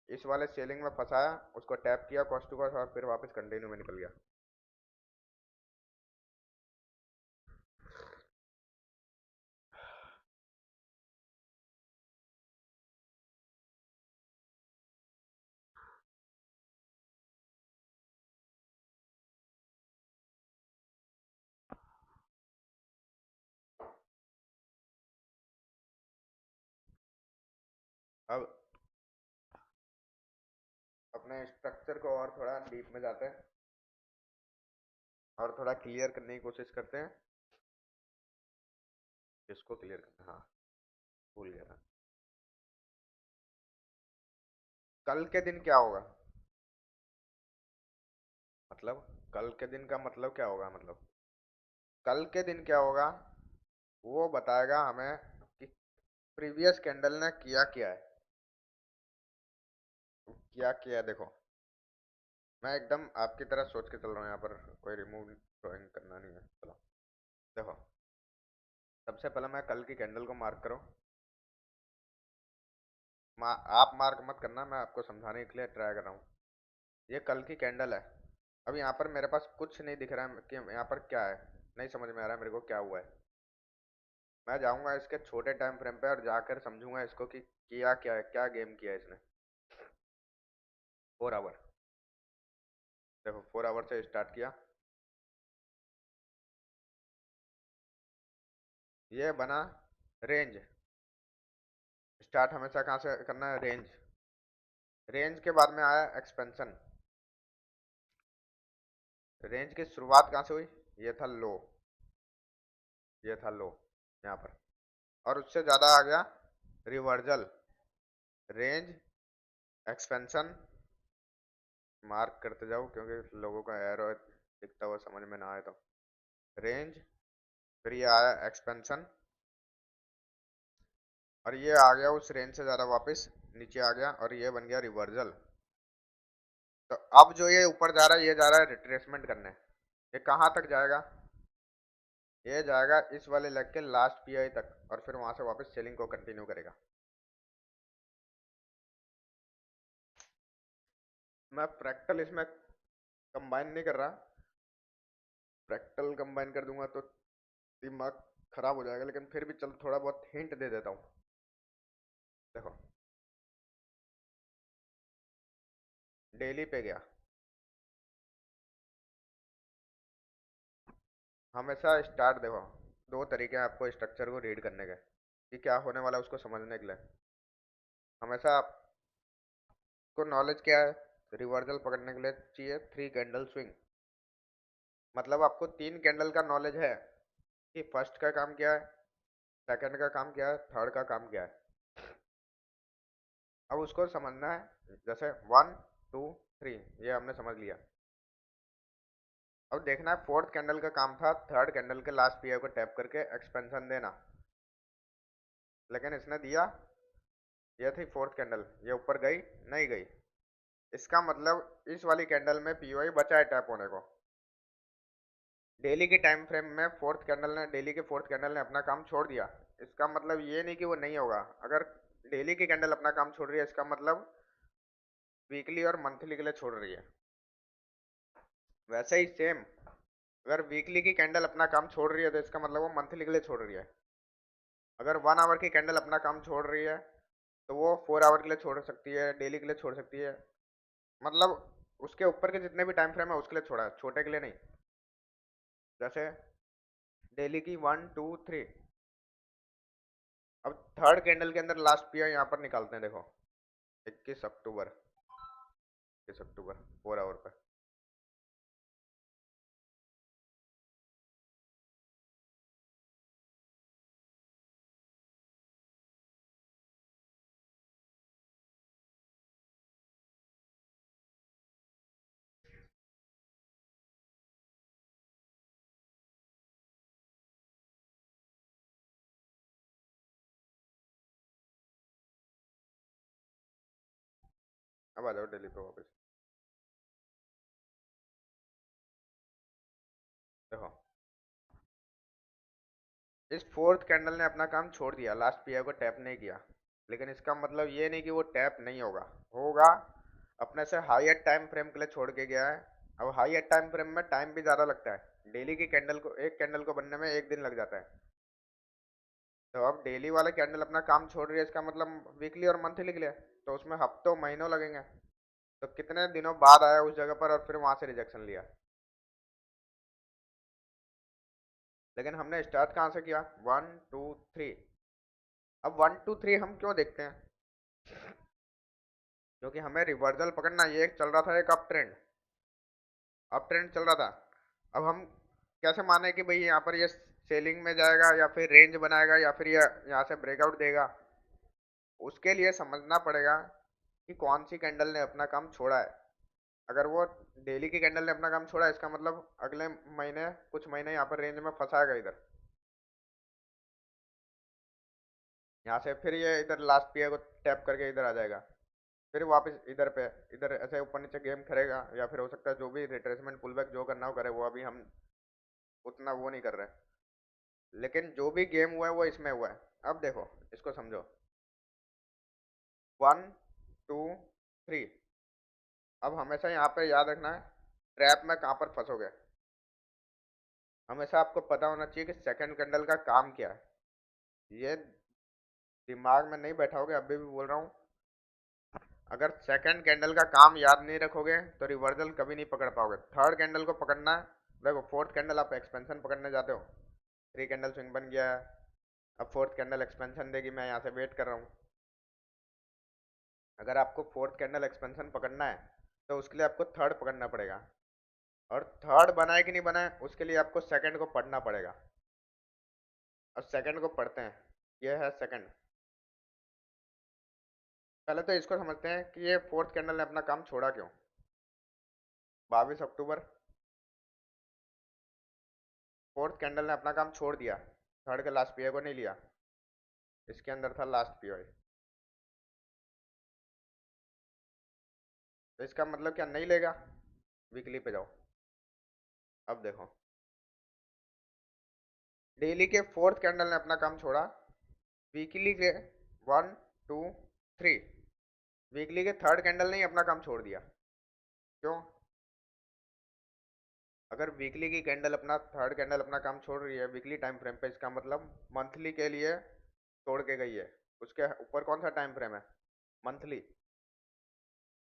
इस वाले सेलिंग में फंसाया, उसको टैप किया कॉस्ट टू कॉस्ट, और फिर वापस कंटिन्यू में निकल गया। अब अपने स्ट्रक्चर को और थोड़ा डीप में जाते हैं और थोड़ा क्लियर करने की कोशिश करते हैं। किसको क्लियर करना, हाँ भूल गया था। कल के दिन क्या होगा, मतलब कल के दिन का मतलब क्या होगा, मतलब कल के दिन क्या होगा वो बताएगा हमें कि प्रीवियस कैंडल ने किया क्या है, क्या किया है देखो। मैं एकदम आपकी तरह सोच के चल रहा हूँ, यहाँ पर कोई रिमूव ड्राइंग करना नहीं है। चलो देखो, सबसे पहले मैं कल की कैंडल को मार्क करो। आप मार्क मत करना, मैं आपको समझाने के लिए ट्राई कर रहा हूँ। ये कल की कैंडल है। अब यहाँ पर मेरे पास कुछ नहीं दिख रहा है कि यहाँ पर क्या है, नहीं समझ में आ रहा है मेरे को क्या हुआ है। मैं जाऊंगा इसके छोटे टाइम फ्रेम पे और जाकर समझूंगा इसको कि किया क्या है, क्या गेम किया है इसने। 4 आवर, देखो 4 आवर से स्टार्ट किया, ये बना रेंज। स्टार्ट हमेशा कहाँ से करना है, रेंज। रेंज के बाद में आया एक्सपेंशन। रेंज की शुरुआत कहाँ से हुई, ये था लो, ये था लो यहाँ पर, और उससे ज्यादा आ गया रिवर्जल। रेंज, एक्सपेंशन, मार्क करते जाओ क्योंकि लोगों का एरो दिखता हुआ समझ में ना आए तो। रेंज, फिर ये आया एक्सपेंशन, और ये आ गया उस रेंज से ज्यादा वापस नीचे आ गया, और ये बन गया रिवर्जल। तो अब जो ये ऊपर जा रहा है, ये जा रहा है रिट्रेसमेंट करने। ये कहाँ तक जाएगा, ये जाएगा इस वाले लेग के लास्ट पीआई तक, और फिर वहां से वापस सेलिंग को कंटिन्यू करेगा। मैं फ्रैक्टल इसमें कंबाइन नहीं कर रहा, फ्रैक्टल कंबाइन कर दूंगा तो दिमाग खराब हो जाएगा, लेकिन फिर भी चल थोड़ा बहुत हिंट दे देता हूँ। देखो, डेली पे गया, हमेशा स्टार्ट देखो। दो तरीके हैं आपको स्ट्रक्चर को रीड करने के, कि क्या होने वाला है उसको समझने के लिए। हमेशा आपको नॉलेज क्या है, रिवर्सल पकड़ने के लिए चाहिए 3 कैंडल स्विंग। मतलब आपको 3 कैंडल का नॉलेज है कि फर्स्ट का काम क्या है, सेकंड का काम क्या है, थर्ड का काम क्या है। अब उसको समझना है, जैसे 1 2 3 ये हमने समझ लिया। अब देखना है फोर्थ कैंडल का काम था थर्ड कैंडल के लास्ट पीआई को टैप करके एक्सपेंशन देना, लेकिन इसने दिया, ये थी फोर्थ कैंडल, ये ऊपर गई नहीं गई। इसका मतलब इस वाली कैंडल में पीओआई बचा है टैप होने को। डेली के टाइम फ्रेम में डेली के फोर्थ कैंडल ने अपना काम छोड़ दिया। इसका मतलब ये नहीं कि वो नहीं होगा। अगर डेली की कैंडल अपना काम छोड़ रही है, इसका मतलब वीकली और मंथली के लिए छोड़ रही है। वैसे ही सेम, अगर वीकली की कैंडल अपना काम छोड़ रही है तो इसका मतलब वो मंथली के लिए छोड़ रही है। अगर 1 आवर की कैंडल अपना काम छोड़ रही है तो वो 4 आवर के लिए छोड़ सकती है, डेली के लिए छोड़ सकती है। मतलब उसके ऊपर के जितने भी टाइम फ्रेम है उसके लिए छोड़ा है, छोटे के लिए नहीं। जैसे डेली की 1 2 3। अब थर्ड कैंडल के अंदर लास्ट पीआई यहाँ पर निकालते हैं, देखो 21 अक्टूबर, 21 अक्टूबर 4 आवर पर। अब आ जाओ डेली पे वापस। देखो, इस फोर्थ कैंडल ने अपना काम छोड़ दिया, लास्ट पीआई को टैप नहीं किया, लेकिन इसका मतलब ये नहीं कि वो टैप नहीं होगा, होगा। अपने से हायर टाइम फ्रेम के लिए छोड़ के गया है। अब हायर टाइम फ्रेम में टाइम भी ज्यादा लगता है, डेली की कैंडल को, एक कैंडल को बनने में 1 दिन लग जाता है। तो अब डेली वाला कैंडल अपना काम छोड़ रही है, इसका मतलब वीकली और मंथली के लिए, तो उसमें हफ्तों महीनों लगेंगे। तो कितने दिनों बाद आया उस जगह पर और फिर वहां से रिजेक्शन लिया। लेकिन हमने स्टार्ट कहाँ से किया, 1 2 3। अब 1 2 3 हम क्यों देखते हैं, क्योंकि हमें रिवर्सल पकड़ना। ये एक चल रहा था, एक अप ट्रेंड, अप ट्रेंड चल रहा था। अब हम कैसे माने कि भाई यहाँ पर ये सेलिंग में जाएगा या फिर रेंज बनाएगा या फिर ये यहाँ से ब्रेकआउट देगा। उसके लिए समझना पड़ेगा कि कौन सी कैंडल ने अपना काम छोड़ा है। अगर वो डेली की कैंडल ने अपना काम छोड़ा है, इसका मतलब अगले महीने कुछ महीने यहाँ पर रेंज में फंसाएगा इधर। यहाँ से फिर ये इधर लास्ट पीए को टैप करके इधर आ जाएगा, फिर वापस इधर पे, इधर ऐसे ऊपर नीचे गेम करेगा, या फिर हो सकता है जो भी रिट्रेसमेंट पुलबैक जो करना हो करे, वो अभी हम उतना वो नहीं कर रहे, लेकिन जो भी गेम हुआ है वो इसमें हुआ है। अब देखो इसको समझो, 1 2 3। अब हमेशा यहाँ पे याद रखना है ट्रैप में कहाँ पर फंसोगे। हमेशा आपको पता होना चाहिए कि सेकंड कैंडल का काम क्या है। ये दिमाग में नहीं बैठाओगे, अभी भी बोल रहा हूँ, अगर सेकंड कैंडल का काम याद नहीं रखोगे तो रिवर्सल कभी नहीं पकड़ पाओगे। थर्ड कैंडल को पकड़ना है। देखो फोर्थ कैंडल आप एक्सपेंशन पकड़ने जाते हो, 3 कैंडल स्विंग बन गया है, अब फोर्थ कैंडल एक्सपेंशन देगी, मैं यहाँ से वेट कर रहा हूँ। अगर आपको फोर्थ कैंडल एक्सपेंशन पकड़ना है तो उसके लिए आपको थर्ड पकड़ना पड़ेगा, और थर्ड बनाए कि नहीं बनाए उसके लिए आपको सेकंड को पढ़ना पड़ेगा। और सेकंड को पढ़ते हैं, ये है सेकंड। पहले तो इसको समझते हैं कि ये फोर्थ कैंडल ने अपना काम छोड़ा क्यों। 22 अक्टूबर, फोर्थ कैंडल ने अपना काम छोड़ दिया, थर्ड के लास्ट पीओ को नहीं लिया, इसके अंदर था लास्ट पीओ। तो इसका मतलब क्या, नहीं लेगा। वीकली पे जाओ, अब देखो डेली के फोर्थ कैंडल ने अपना काम छोड़ा, वीकली के 1 2 3, वीकली के थर्ड कैंडल ने ही अपना काम छोड़ दिया। क्यों? अगर वीकली की कैंडल अपना थर्ड कैंडल अपना काम छोड़ रही है वीकली टाइम फ्रेम पे, इसका मतलब मंथली के लिए छोड़ के गई है। उसके ऊपर कौन सा टाइम फ्रेम है, मंथली,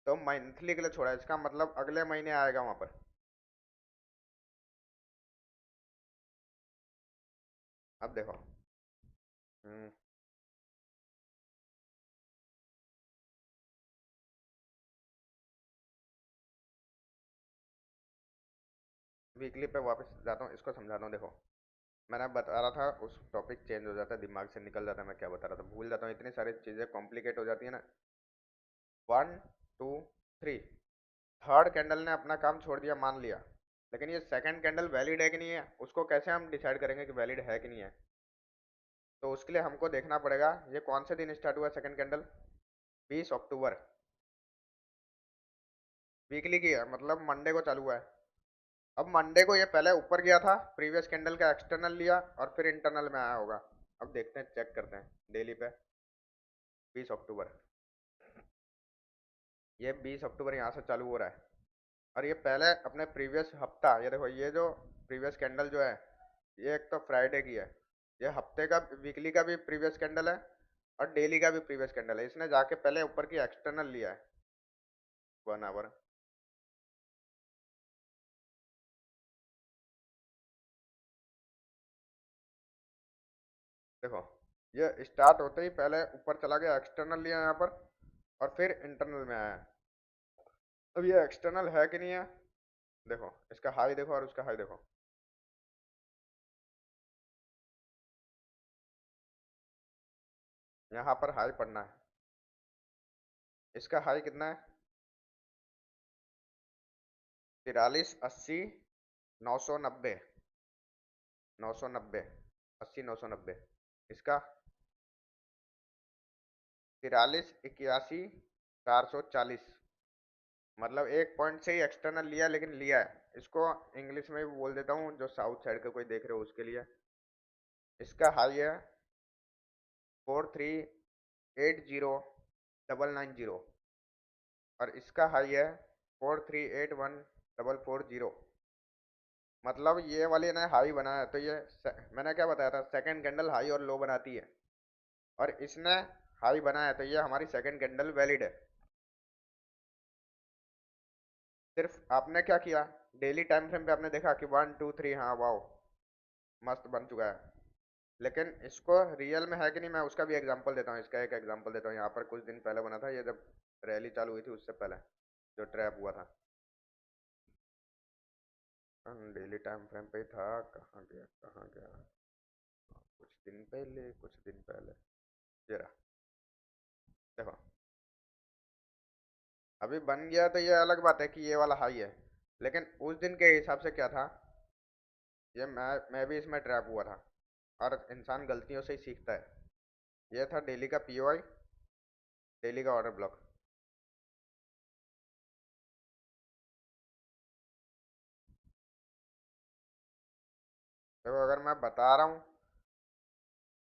तो मंथली के लिए छोड़ा है, इसका मतलब अगले महीने आएगा वहां पर। अब देखो वीकली पे वापस जाता हूँ, इसको समझाता हूँ। देखो मैंने बता रहा था, उस टॉपिक चेंज हो जाता है, दिमाग से निकल जाता है, मैं क्या बता रहा था भूल जाता हूँ, इतनी सारी चीज़ें कॉम्प्लिकेट हो जाती है ना। 1 2 3, थर्ड कैंडल ने अपना काम छोड़ दिया मान लिया, लेकिन ये सेकंड कैंडल वैलिड है कि नहीं है, उसको कैसे हम डिसाइड करेंगे कि वैलिड है कि नहीं है। तो उसके लिए हमको देखना पड़ेगा ये कौन से दिन स्टार्ट हुआ सेकंड कैंडल, 20 अक्टूबर, वीकली की है, मतलब मंडे को चालू हुआ है। अब मंडे को ये पहले ऊपर गया था, प्रीवियस कैंडल का एक्सटर्नल लिया और फिर इंटरनल में आया होगा। अब देखते हैं, चेक करते हैं डेली पे। 20 अक्टूबर, ये 20 अक्टूबर यहाँ से चालू हो रहा है, और ये पहले अपने प्रीवियस हफ्ता, ये देखो ये जो प्रीवियस कैंडल जो है, ये एक तो फ्राइडे की है, ये हफ्ते का वीकली का भी प्रीवियस कैंडल है और डेली का भी प्रीवियस कैंडल है। इसने जाके पहले ऊपर की एक्सटर्नल लिया है 1 आवर। देखो ये स्टार्ट होते ही पहले ऊपर चला गया, एक्सटर्नल लिया यहाँ पर, और फिर इंटरनल में आया। अब ये एक्सटर्नल है कि नहीं है, देखो इसका हाई देखो और उसका हाई देखो, यहाँ पर हाई पड़ना है। इसका हाई कितना है, 43 80 990, 990 80 990। इसका 43 81 440, मतलब एक पॉइंट से ही एक्सटर्नल लिया, लेकिन लिया है। इसको इंग्लिश में भी बोल देता हूँ, जो साउथ साइड का कोई देख रहे हो उसके लिए। इसका हाई है 4380 990, और इसका हाई है 4381 440। मतलब ये वाली ने हाई बनाया, तो ये मैंने क्या बताया था, सेकंड कैंडल हाई और लो बनाती है, और इसने हाई बनाया, तो ये हमारी सेकंड कैंडल वैलिड है। सिर्फ आपने क्या किया, डेली टाइम फ्रेम पे आपने देखा कि 1 2 3, हाँ वाओ मस्त बन चुका है, लेकिन इसको रियल में है कि नहीं, मैं उसका भी एग्जांपल देता हूँ। इसका एक एग्जांपल देता हूँ, यहाँ पर कुछ दिन पहले बना था, ये जब रैली चालू हुई थी उससे पहले जो ट्रैप हुआ था, डेली टाइम फ्रेम पे ही था, कहाँ गया कहाँ गया, कुछ दिन पहले, कुछ दिन पहले, ये रहा। देखो अभी बन गया तो ये अलग बात है कि ये वाला हाई है, लेकिन उस दिन के हिसाब से क्या था, ये मैं भी इसमें ट्रैप हुआ था, और इंसान गलतियों से ही सीखता है। ये था डेली का पीओआई, डेली का ऑर्डर ब्लॉक। देखो अगर मैं बता रहा हूँ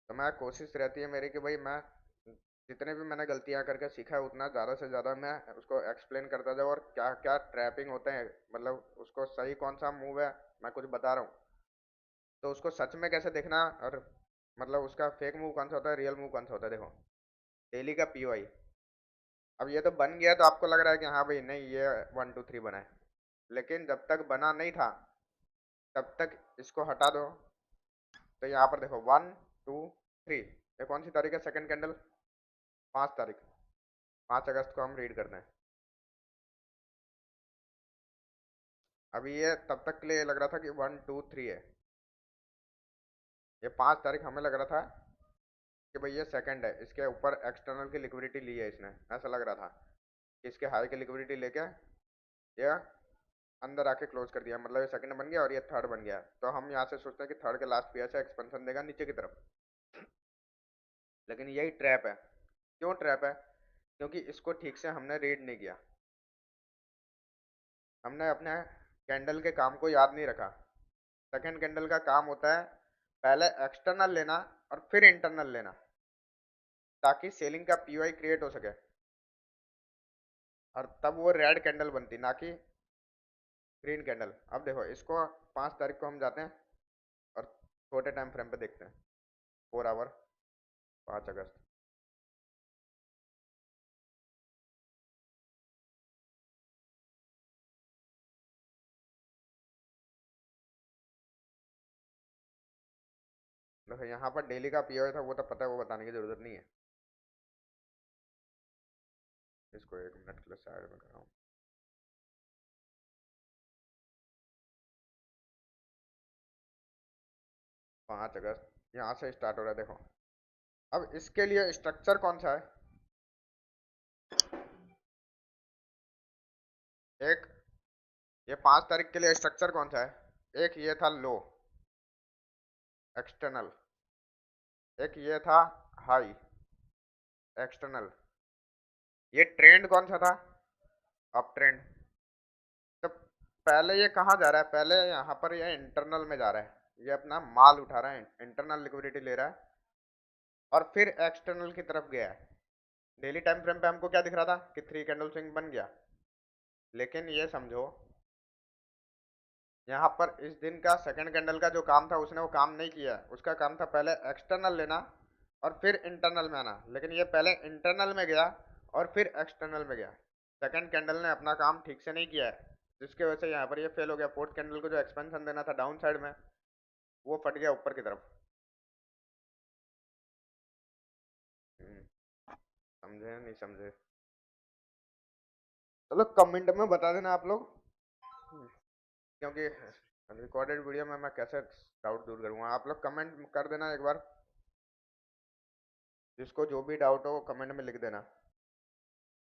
तो मैं कोशिश रहती है मेरी कि भाई मैं जितने भी मैंने गलतियां करके सीखा है उतना ज़्यादा से ज़्यादा मैं उसको एक्सप्लेन करता जाऊँ, और क्या क्या ट्रैपिंग होते हैं, मतलब उसको सही कौन सा मूव है मैं कुछ बता रहा हूँ तो उसको सच में कैसे देखना, और मतलब उसका फेक मूव कौन सा होता है, रियल मूव कौन सा होता है। देखो डेली का पीओआई, अब ये तो बन गया तो आपको लग रहा है कि हाँ भाई नहीं ये 1 2 3 बना है, लेकिन जब तक बना नहीं था तब तक इसको हटा दो। तो यहाँ पर देखो 1 2 3, ये कौन सी तारीख है, सेकंड कैंडल 5 तारीख, 5 अगस्त को हम रीड करते हैं। अभी ये तब तक के लिए लग रहा था कि 1 2 3 है, ये 5 तारीख हमें लग रहा था कि भाई ये सेकंड है, इसके ऊपर एक्सटर्नल की लिक्विडिटी ली है इसने, ऐसा लग रहा था कि इसके हाई की लिक्विडिटी लेके ये अंदर आके क्लोज कर दिया, मतलब ये सेकंड बन गया और ये थर्ड बन गया। तो हम यहाँ से सोचते हैं कि थर्ड के लास्ट पीएस से एक्सपेंशन देगा नीचे की तरफ, लेकिन यही ट्रैप है। क्यों ट्रैप है? क्योंकि इसको ठीक से हमने रीड नहीं किया, हमने अपने कैंडल के काम को याद नहीं रखा। सेकंड कैंडल का काम होता है पहले एक्सटर्नल लेना और फिर इंटरनल लेना, ताकि सेलिंग का पीओआई क्रिएट हो सके, और तब वो रेड कैंडल बनती ना कि ग्रीन कैंडल। अब देखो इसको 5 तारीख को हम जाते हैं और छोटे टाइम फ्रेम पे देखते हैं, 4 आवर 5 अगस्त। देखो यहाँ पर डेली का पीओआई था, वो तो पता है, वो बताने की जरूरत नहीं है। इसको 1 मिनट के लिए साइड में कराऊँ। 5 अगस्त यहाँ से स्टार्ट हो रहा है, देखो अब इसके लिए स्ट्रक्चर कौन सा है, एक ये 5 तारीख के लिए स्ट्रक्चर कौन सा है, एक ये था लो एक्सटर्नल, एक ये था हाई एक्सटर्नल, ये ट्रेंड कौन सा था, अप ट्रेंड। तो पहले ये कहाँ जा रहा है, पहले यहाँ पर ये इंटरनल में जा रहा है, ये अपना माल उठा रहा है, इंटरनल लिक्विडिटी ले रहा है और फिर एक्सटर्नल की तरफ गया है। डेली टाइम फ्रेम पे हमको क्या दिख रहा था कि 3 कैंडल स्विंग बन गया, लेकिन ये समझो यहाँ पर इस दिन का सेकंड कैंडल का जो काम था उसने वो काम नहीं किया, उसका काम था पहले एक्सटर्नल लेना और फिर इंटरनल में आना, लेकिन ये पहले इंटरनल में गया और फिर एक्सटर्नल में गया। सेकंड कैंडल ने अपना काम ठीक से नहीं किया है, जिसकी वजह से यहाँ पर ये फेल हो गया। फोर्थ कैंडल को जो एक्सपेंशन देना था डाउन साइड में, वो फट गया ऊपर की तरफ। समझे नहीं समझे? चलो कमेंट में बता देना आप लोग, क्योंकि रिकॉर्डेड वीडियो में मैं कैसे डाउट दूर करूँगा। आप लोग कमेंट कर देना एक बार, जिसको जो भी डाउट हो कमेंट में लिख देना,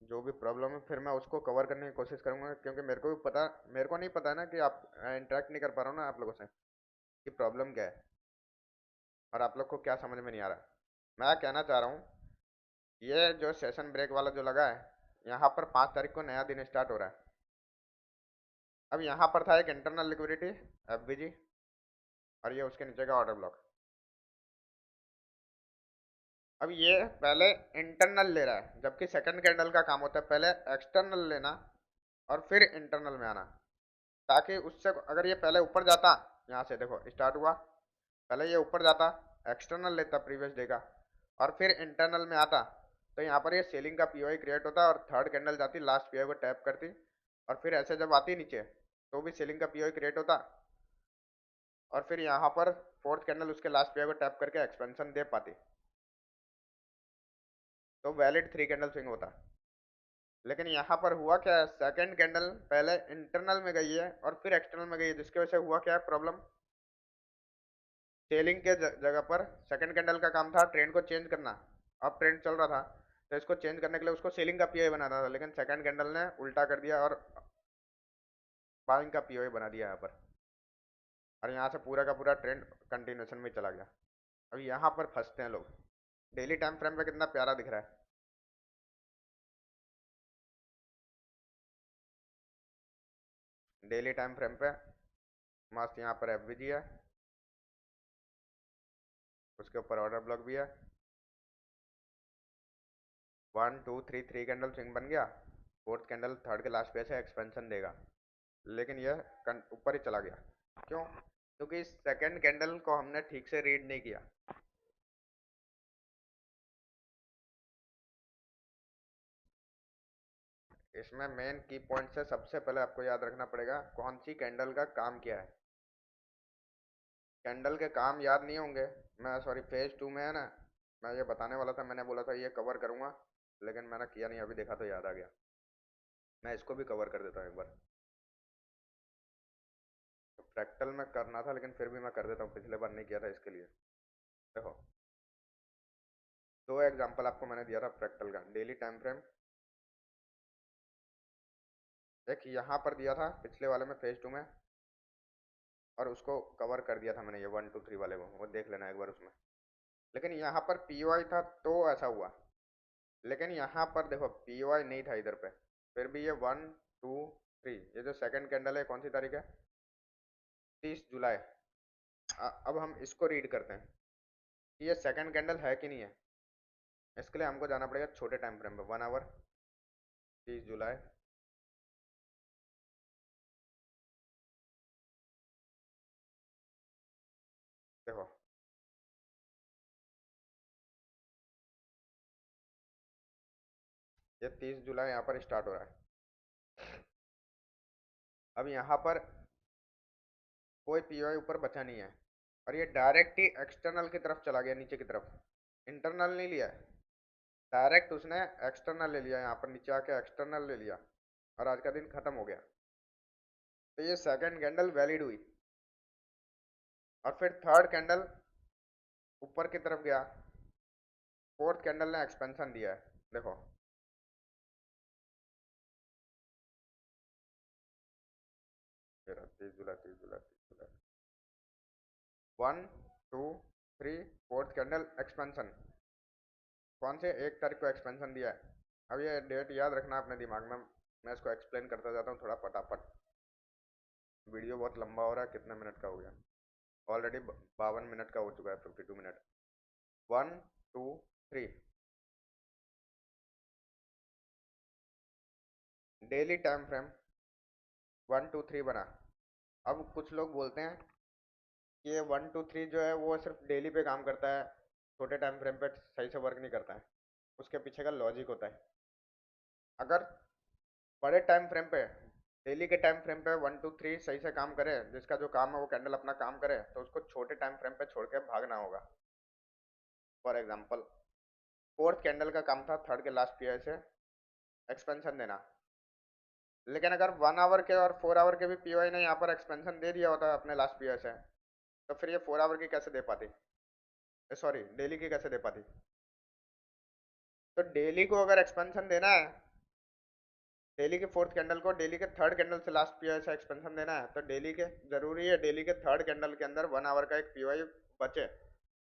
जो भी प्रॉब्लम है फिर मैं उसको कवर करने की कोशिश करूंगा, क्योंकि मेरे को नहीं पता है ना कि आप इंटरेक्ट नहीं कर पा रहा हूँ ना आप लोगों से कि प्रॉब्लम क्या है और आप लोग को क्या समझ में नहीं आ रहा। मैं कहना चाह रहा हूँ ये जो सेशन ब्रेक वाला जो लगा है, यहाँ पर 5 तारीख को नया दिन स्टार्ट हो रहा है। अब यहाँ पर था एक इंटरनल लिक्विडिटी एफबीजी, और ये उसके नीचे का ऑर्डर ब्लॉक। अब ये पहले इंटरनल ले रहा है, जबकि सेकंड कैंडल का काम होता है पहले एक्सटर्नल लेना और फिर इंटरनल में आना, ताकि उससे अगर ये पहले ऊपर जाता, यहाँ से देखो स्टार्ट हुआ, पहले ये ऊपर जाता एक्सटर्नल लेता प्रीवियस डे का और फिर इंटरनल में आता, तो यहाँ पर ये सेलिंग का पीओआई क्रिएट होता और थर्ड कैंडल जाती लास्ट पीओआई को टैप करती, और फिर ऐसे जब आती नीचे तो भी सेलिंग का पीओआई क्रिएट होता, और फिर यहाँ पर फोर्थ कैंडल उसके लास्ट पीओआई को टैप करके एक्सपेंशन दे पाती, तो वैलिड 3 कैंडल स्विंग होता। लेकिन यहाँ पर हुआ क्या है, सेकंड कैंडल पहले इंटरनल में गई है और फिर एक्सटर्नल में गई है, जिसकी वजह से हुआ क्या है प्रॉब्लम, सेलिंग के जगह पर सेकंड कैंडल का काम था ट्रेंड को चेंज करना। अब ट्रेंड चल रहा था तो इसको चेंज करने के लिए उसको सेलिंग का पीओआई बनाना था, लेकिन सेकंड कैंडल ने उल्टा कर दिया और बाइंग का पीओआई बना दिया यहाँ पर, और यहाँ से पूरा का पूरा ट्रेंड कंटिन्यूशन में चला गया। अब यहाँ पर फंसते हैं लोग डेली टाइम फ्रेम पे कितना प्यारा दिख रहा है। डेली टाइम फ्रेम पे मस्त यहाँ पर एफवीजी है, उसके ऊपर ऑर्डर ब्लॉक भी है। 1 2 3 3 कैंडल स्विंग बन गया। फोर्थ कैंडल थर्ड के लास्ट पे से एक्सपेंशन देगा, लेकिन यह ऊपर ही चला गया। क्यों? क्योंकि सेकंड कैंडल को हमने ठीक से रीड नहीं किया। इसमें मेन की पॉइंट है, सबसे पहले आपको याद रखना पड़ेगा कौन सी कैंडल का काम क्या है। कैंडल के काम याद नहीं होंगे, मैं सॉरी फेज 2 में है ना, मैं ये बताने वाला था, मैंने बोला था ये कवर करूंगा, लेकिन मैंने किया नहीं, अभी देखा तो याद आ गया। मैं इसको भी कवर कर देता हूँ एक बार। तो फ्रैक्टल में करना था, लेकिन फिर भी मैं कर देता हूँ, पिछले बार नहीं किया था इसके लिए। देखो, दो एग्जांपल आपको मैंने दिया था फ्रैक्टल का। डेली टाइम फ्रेम एक यहाँ पर दिया था पिछले वाले में फेज 2 में, और उसको कवर कर दिया था मैंने, ये 1 2 3 वाले को, वो देख लेना एक बार उसमें। लेकिन यहाँ पर पीओआई था तो ऐसा हुआ, लेकिन यहाँ पर देखो पीओआई नहीं था इधर पे, फिर भी ये 1 2 3, ये जो सेकंड कैंडल है कौन सी तारीख है? 30 जुलाई। अब हम इसको रीड करते हैं कि ये सेकंड कैंडल है कि नहीं है। इसके लिए हमको जाना पड़ेगा छोटे टाइम फ्रेम पे, 1 आवर 30 जुलाई। देखो ये 30 जुलाई यहाँ पर स्टार्ट हो रहा है। अब यहाँ पर कोई पीओआई ऊपर बचा नहीं है, और ये डायरेक्ट ही एक्सटर्नल की तरफ चला गया, नीचे की तरफ। इंटरनल नहीं लिया, डायरेक्ट उसने एक्सटर्नल ले लिया, यहाँ पर नीचे आके एक्सटर्नल ले लिया, और आज का दिन खत्म हो गया। तो ये सेकंड कैंडल वैलिड हुई, और फिर थर्ड कैंडल ऊपर की तरफ गया, फोर्थ कैंडल ने एक्सपेंशन दिया है। देखो 30 जुलाई 30 जुलाई 30 जुलाई 1 2 3 फोर्थ कैंडल एक्सपेंशन। कौन से? 1 तारीख को एक्सपेंशन दिया है। अब ये डेट याद रखना अपने दिमाग में, मैं इसको एक्सप्लेन करता जाता हूँ थोड़ा फटाफट। वीडियो बहुत लंबा हो रहा है, कितने मिनट का हो गया ऑलरेडी? 52 मिनट का हो चुका है, 52 मिनट। 1 2 3 डेली टाइम फ्रेम 1 2 3 बना। अब कुछ लोग बोलते हैं कि ये 1 2 3 जो है वो सिर्फ डेली पे काम करता है, छोटे टाइम फ्रेम पे सही से वर्क नहीं करता है। उसके पीछे का लॉजिक होता है, अगर बड़े टाइम फ्रेम पे, डेली के टाइम फ्रेम पे 1 2 3 सही से काम करे, जिसका जो काम है वो कैंडल अपना काम करे, तो उसको छोटे टाइम फ्रेम पे छोड़ के भागना होगा। फॉर एग्जांपल फोर्थ कैंडल का काम था थर्ड के लास्ट पीआई से एक्सपेंशन देना, लेकिन अगर 1 आवर के और 4 आवर के भी पीओआई ने यहाँ पर एक्सपेंशन दे दिया होता अपने लास्ट पीआई से, तो फिर ये 4 आवर की कैसे दे पाती, सॉरी डेली की कैसे दे पाती? तो डेली को अगर एक्सपेंशन देना है, डेली के फोर्थ कैंडल को डेली के थर्ड कैंडल से लास्ट पीओआई से एक्सपेंशन देना है, तो डेली के जरूरी है डेली के थर्ड कैंडल के अंदर 1 आवर का एक पीओआई बचे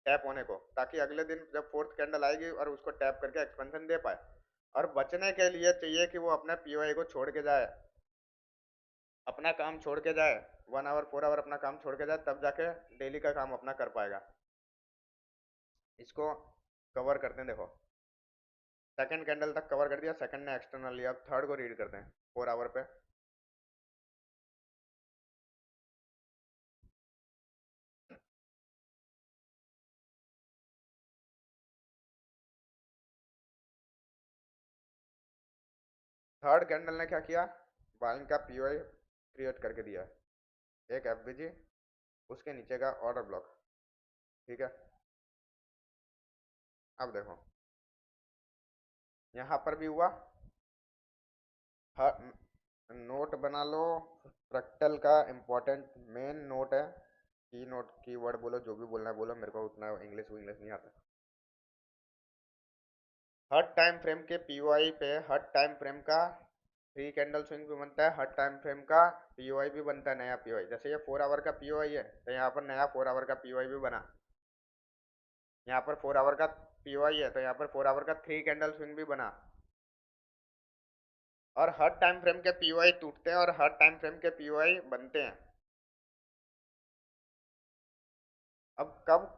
टैप होने को, ताकि अगले दिन जब फोर्थ कैंडल आएगी और उसको टैप करके एक्सपेंशन दे पाए। और बचने के लिए चाहिए कि वो अपने पीओआई को छोड़ के जाए, अपना काम छोड़ के जाए, 1 आवर 4 आवर अपना काम छोड़ के जाए, तब जाके डेली का काम अपना कर पाएगा। इसको कवर करते हैं। देखो सेकंड कैंडल तक कवर कर दिया, सेकंड ने एक्सटर्नल लिया, अब थर्ड को रीड करते हैं 4 आवर पे। थर्ड कैंडल ने क्या किया? बाइंग का पीओआई क्रिएट करके दिया है, एक एफवीजी, उसके नीचे का ऑर्डर ब्लॉक। ठीक है, अब देखो यहाँ पर भी हुआ। नोट बना लो, फ्रैक्टल का इम्पोर्टेंट मेन नोट है, की नोट की वर्ड बोलो, जो भी बोलना है बोलो, मेरे को उतना इंग्लिश नहीं आता। हर टाइम फ्रेम के पीओआई पे हर टाइम फ्रेम का 3 कैंडल स्विंग भी बनता है, हर टाइम फ्रेम का पीओआई भी बनता है, नया पीओआई। जैसे ये 4 आवर का पीओआई है, तो यहाँ पर नया 4 आवर का पीओआई भी बना, यहाँ पर 4 आवर का पीओआई है तो यहाँ पर 4 आवर का 3 कैंडल स्विंग भी बना, और हर टाइम फ्रेम के पीओआई टूटते हैं और हर टाइम फ्रेम के पीओआई बनते हैं। अब कब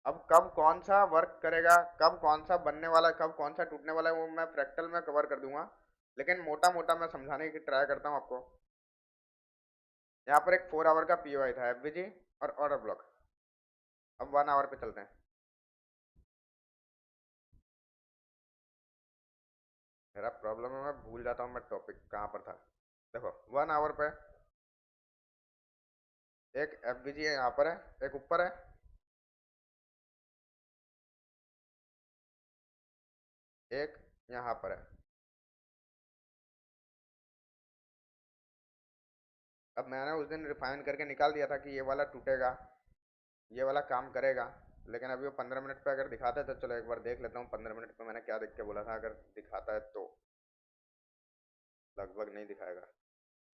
अब कब कौन सा वर्क करेगा, कब कौन सा बनने वाला, कब कौन सा टूटने वाला है, वो मैं फ्रैक्टल में कवर कर दूंगा, लेकिन मोटा मोटा मैं समझाने की ट्राई करता हूँ आपको। यहाँ पर एक 4 आवर का पीओआई था, एफबीजी और ऑर्डर ब्लॉक। अब 1 आवर पे चलते हैं। मेरा प्रॉब्लम है, मैं भूल जाता हूँ मैं टॉपिक कहाँ पर था। देखो 1 आवर पे एक एफबीजी है, यहाँ पर है, एक ऊपर है, एक यहाँ पर है। अब मैंने उस दिन रिफाइन करके निकाल दिया था कि ये वाला टूटेगा, ये वाला काम करेगा, लेकिन अभी वो 15 मिनट पे अगर दिखाता है तो चलो एक बार देख लेता हूँ 15 मिनट पे मैंने क्या देख के बोला था। अगर दिखाता है तो, लगभग नहीं दिखाएगा,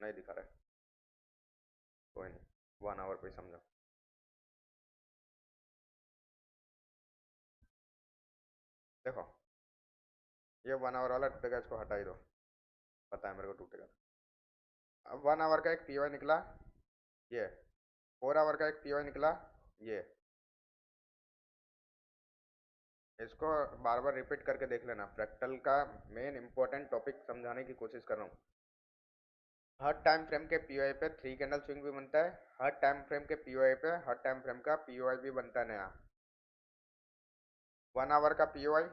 नहीं दिखा रहा है, कोई नहीं, 1 आवर पे ही समझो। देखो ये 1 आवर वाला टूटेगा, इसको हटा ही दो, पता है मेरे को टूटेगा। अब 1 आवर का एक पीओआई निकला, ये 4 आवर का एक पीओआई निकला, ये इसको बार बार रिपीट करके देख लेना। फ्रैक्टल का मेन इंपॉर्टेंट टॉपिक समझाने की कोशिश कर रहा हूँ। हर टाइम फ्रेम के पीओआई पे 3 कैंडल स्विंग भी बनता है, हर टाइम फ्रेम के पीओआई पे हर टाइम फ्रेम का पीओआई भी बनता है नया। 1 आवर का पीओआई,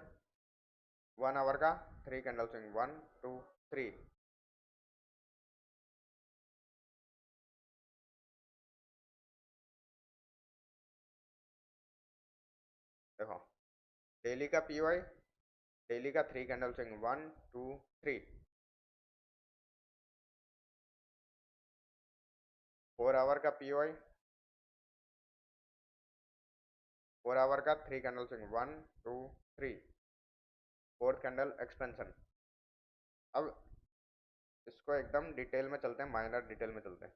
1 आवर का 3 कैंडल स्विंग, 1 2 3। देखो डेली का पीओआई, डेली का 3 कैंडल स्विंग, 1 2 3। 4 आवर का पीओआई, 4 आवर का 3 candle swing, 1 2 3। Fourth candle expansion. अब इसको एकदम डिटेल में चलते हैं, माइनर डिटेल में चलते हैं।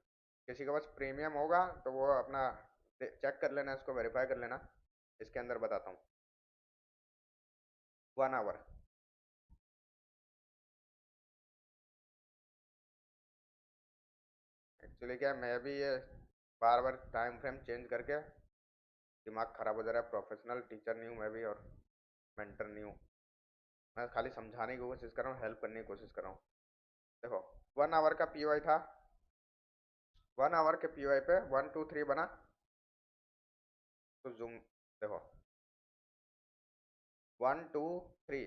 किसी के पास प्रीमियम होगा तो वो अपना चेक कर लेना, इसको वेरीफाई कर लेना, इसके अंदर बताता हूँ। 1 आवर, एक्चुअली क्या है, मैं भी ये बार बार टाइम फ्रेम चेंज करके दिमाग खराब हो जा रहा है। प्रोफेशनल टीचर नहीं हूँ मैं भी, और मेंटर नहीं हूँ, मैं खाली समझाने की कोशिश कर रहा हूँ, हेल्प करने की कोशिश कर रहा हूँ। देखो 1 आवर का पीओआई था, 1 आवर के पीओआई पे 1 2 3 बना, तो जूम देखो 1 2 3।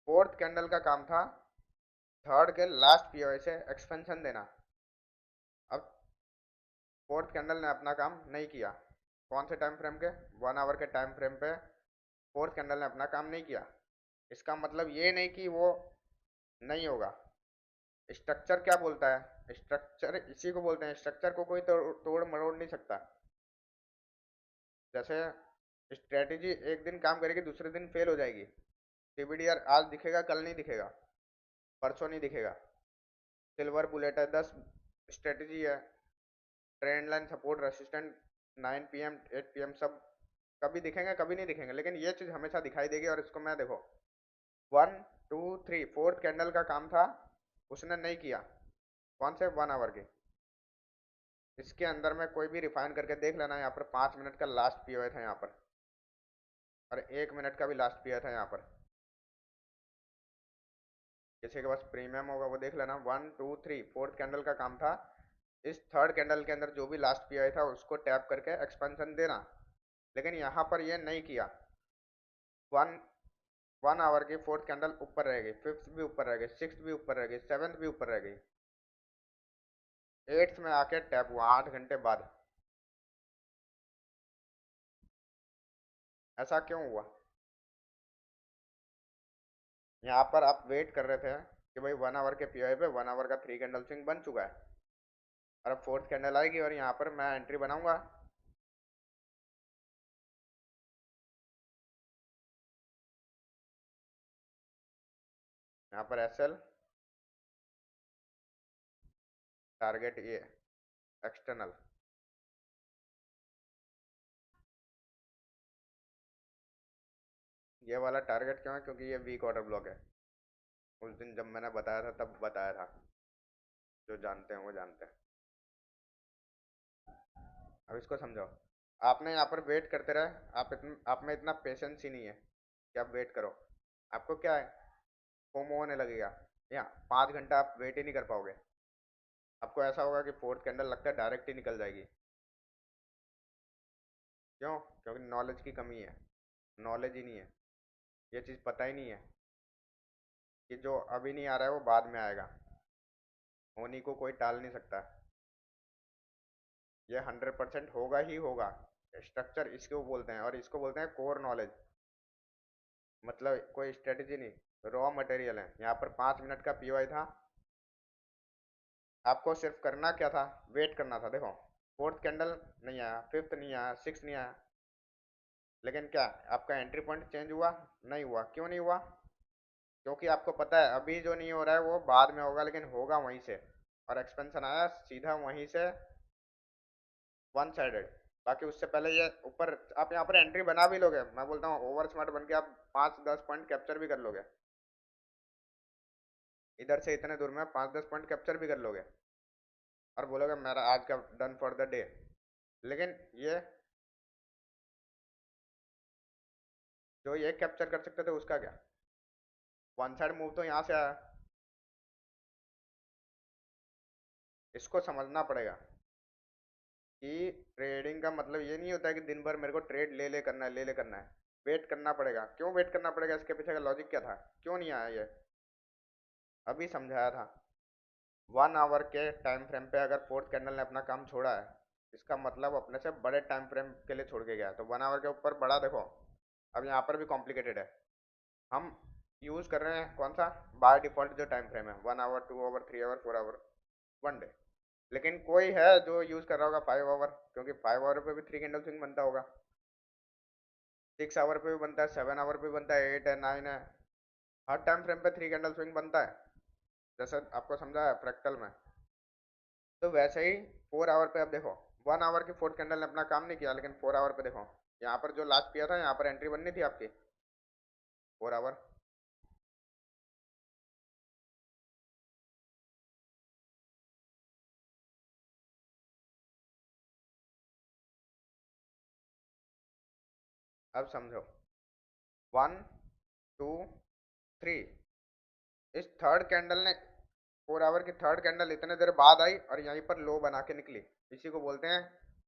फोर्थ कैंडल का काम था थर्ड के लास्ट पीओआई से एक्सपेंशन देना। अब फोर्थ कैंडल ने अपना काम नहीं किया, कौन से टाइम फ्रेम के, 1 आवर के टाइम फ्रेम पे फोर्थ कैंडल ने अपना काम नहीं किया। इसका मतलब ये नहीं कि वो नहीं होगा। स्ट्रक्चर क्या बोलता है, स्ट्रक्चर इसी को बोलते हैं, स्ट्रक्चर को कोई तोड़ मरोड़ नहीं सकता। जैसे स्ट्रेटेजी एक दिन काम करेगी, दूसरे दिन फेल हो जाएगी। टीबीडीआर आज दिखेगा, कल नहीं दिखेगा, परसों नहीं दिखेगा। सिल्वर बुलेट है, 10 स्ट्रेटेजी है, trend line, support, resistant, 9 PM 8 PM सब कभी दिखेंगे कभी नहीं दिखेंगे, लेकिन ये चीज हमेशा दिखाई देगी। और इसको मैं देखो 1 2 3 फोर्थ कैंडल का काम था, उसने नहीं किया, कौन से 1 आवर के। इसके अंदर में कोई भी रिफाइन करके देख लेना, यहाँ पर 5 मिनट का लास्ट पीओ था यहाँ पर, और 1 मिनट का भी लास्ट पीओ था यहाँ पर। किसी के पास प्रीमियम होगा वो देख लेना। 1 2 3 फोर्थ कैंडल का काम था, इस थर्ड कैंडल के अंदर जो भी लास्ट पीओ था उसको टैप करके एक्सपेंशन देना, लेकिन यहाँ पर ये नहीं किया। 1 आवर की फोर्थ कैंडल ऊपर रह गई, फिफ्थ भी ऊपर रह गई, सिक्स भी ऊपर रह गई, सेवंथ भी ऊपर रह गई, एट्थ में आके टैप हुआ 8 घंटे बाद। ऐसा क्यों हुआ? यहाँ पर आप वेट कर रहे थे कि भाई 1 आवर के पीओ पे 1 आवर का 3 कैंडल स्विंग बन चुका है, और अब फोर्थ कैंडल आएगी और यहाँ पर मैं एंट्री बनाऊंगा। यहाँ पर एसएल टारगेट ये एक्सटर्नल, ये वाला टारगेट क्यों है, क्योंकि ये वीक ऑर्डर ब्लॉक है। उस दिन जब मैंने बताया था तब बताया था, जो जानते हैं वो जानते हैं। अब इसको समझाओ। आपने यहाँ पर वेट करते रहे, आप में इतना पेशेंस ही नहीं है कि आप वेट करो। आपको क्या है, फोमो होने लगेगा, या 5 घंटा आप वेट ही नहीं कर पाओगे। आपको ऐसा होगा कि फोर्थ कैंडल लगता है डायरेक्ट ही निकल जाएगी। क्यों? क्योंकि नॉलेज की कमी है, नॉलेज ही नहीं है, ये चीज़ पता ही नहीं है कि जो अभी नहीं आ रहा है वो बाद में आएगा। होने को कोई टाल नहीं सकता, ये 100% होगा ही होगा। स्ट्रक्चर इसको बोलते हैं, और इसको बोलते हैं कोर नॉलेज। मतलब कोई स्ट्रेटजी नहीं, रॉ मटेरियल है। यहाँ पर 5 मिनट का पीओआई था, आपको सिर्फ करना क्या था, वेट करना था। देखो, फोर्थ कैंडल नहीं आया, फिफ्थ नहीं आया, सिक्स नहीं आया, लेकिन क्या आपका एंट्री पॉइंट चेंज हुआ? नहीं हुआ। क्यों नहीं हुआ? क्योंकि आपको पता है अभी जो नहीं हो रहा है वो बाद में होगा, लेकिन होगा वहीं से। और एक्सपेंशन आया सीधा वहीं से, वन साइडेड। बाकी उससे पहले ये ऊपर आप यहाँ पर एंट्री बना भी लोगे, मैं बोलता हूँ ओवर स्मार्ट बन के आप 5-10 पॉइंट कैप्चर भी कर लोगे। इधर से इतने दूर में 5-10 पॉइंट कैप्चर भी कर लोगे, और बोलोगे मेरा आज का डन फॉर द डे। लेकिन ये जो ये कैप्चर कर सकते थे उसका क्या? वन साइड मूव तो यहाँ से आया। इसको समझना पड़ेगा कि ट्रेडिंग का मतलब ये नहीं होता है कि दिन भर मेरे को ट्रेड ले ले करना है, ले ले करना है। वेट करना पड़ेगा। क्यों वेट करना पड़ेगा? इसके पीछे का लॉजिक क्या था, क्यों नहीं आया ये अभी समझाया था। 1 आवर के टाइम फ्रेम पे अगर फोर्थ कैंडल ने अपना काम छोड़ा है, इसका मतलब अपने से बड़े टाइम फ्रेम के लिए छोड़ के गया है। तो 1 आवर के ऊपर बड़ा देखो, अब यहाँ पर भी कॉम्प्लिकेटेड है। हम यूज कर रहे हैं कौन सा, बाय डिफॉल्ट जो टाइम फ्रेम है, 1 hour, 2 hour, 3 hour, 4 hour, one day. लेकिन कोई है जो यूज कर रहा होगा 5 आवर, क्योंकि 5 आवर पे भी 3 कैंडल स्विंग बनता होगा, 6 आवर पे भी बनता है, 7 आवर पे भी बनता है, 8 है, 9 है। हर टाइम फ्रेम पे 3 कैंडल स्विंग बनता है, जैसे आपको समझा है फ्रैक्टल में। तो वैसे ही 4 आवर पे अब देखो, 1 आवर की फोर्थ कैंडल ने अपना काम नहीं किया, लेकिन 4 आवर पे देखो, यहाँ पर जो लास्ट किया था यहाँ पर एंट्री बननी थी आपकी 4 आवर। अब समझो, 1, 2, 3, इस थर्ड कैंडल ने, 4 आवर की थर्ड कैंडल इतने देर बाद आई और यहीं पर लो बना के निकली। इसी को बोलते हैं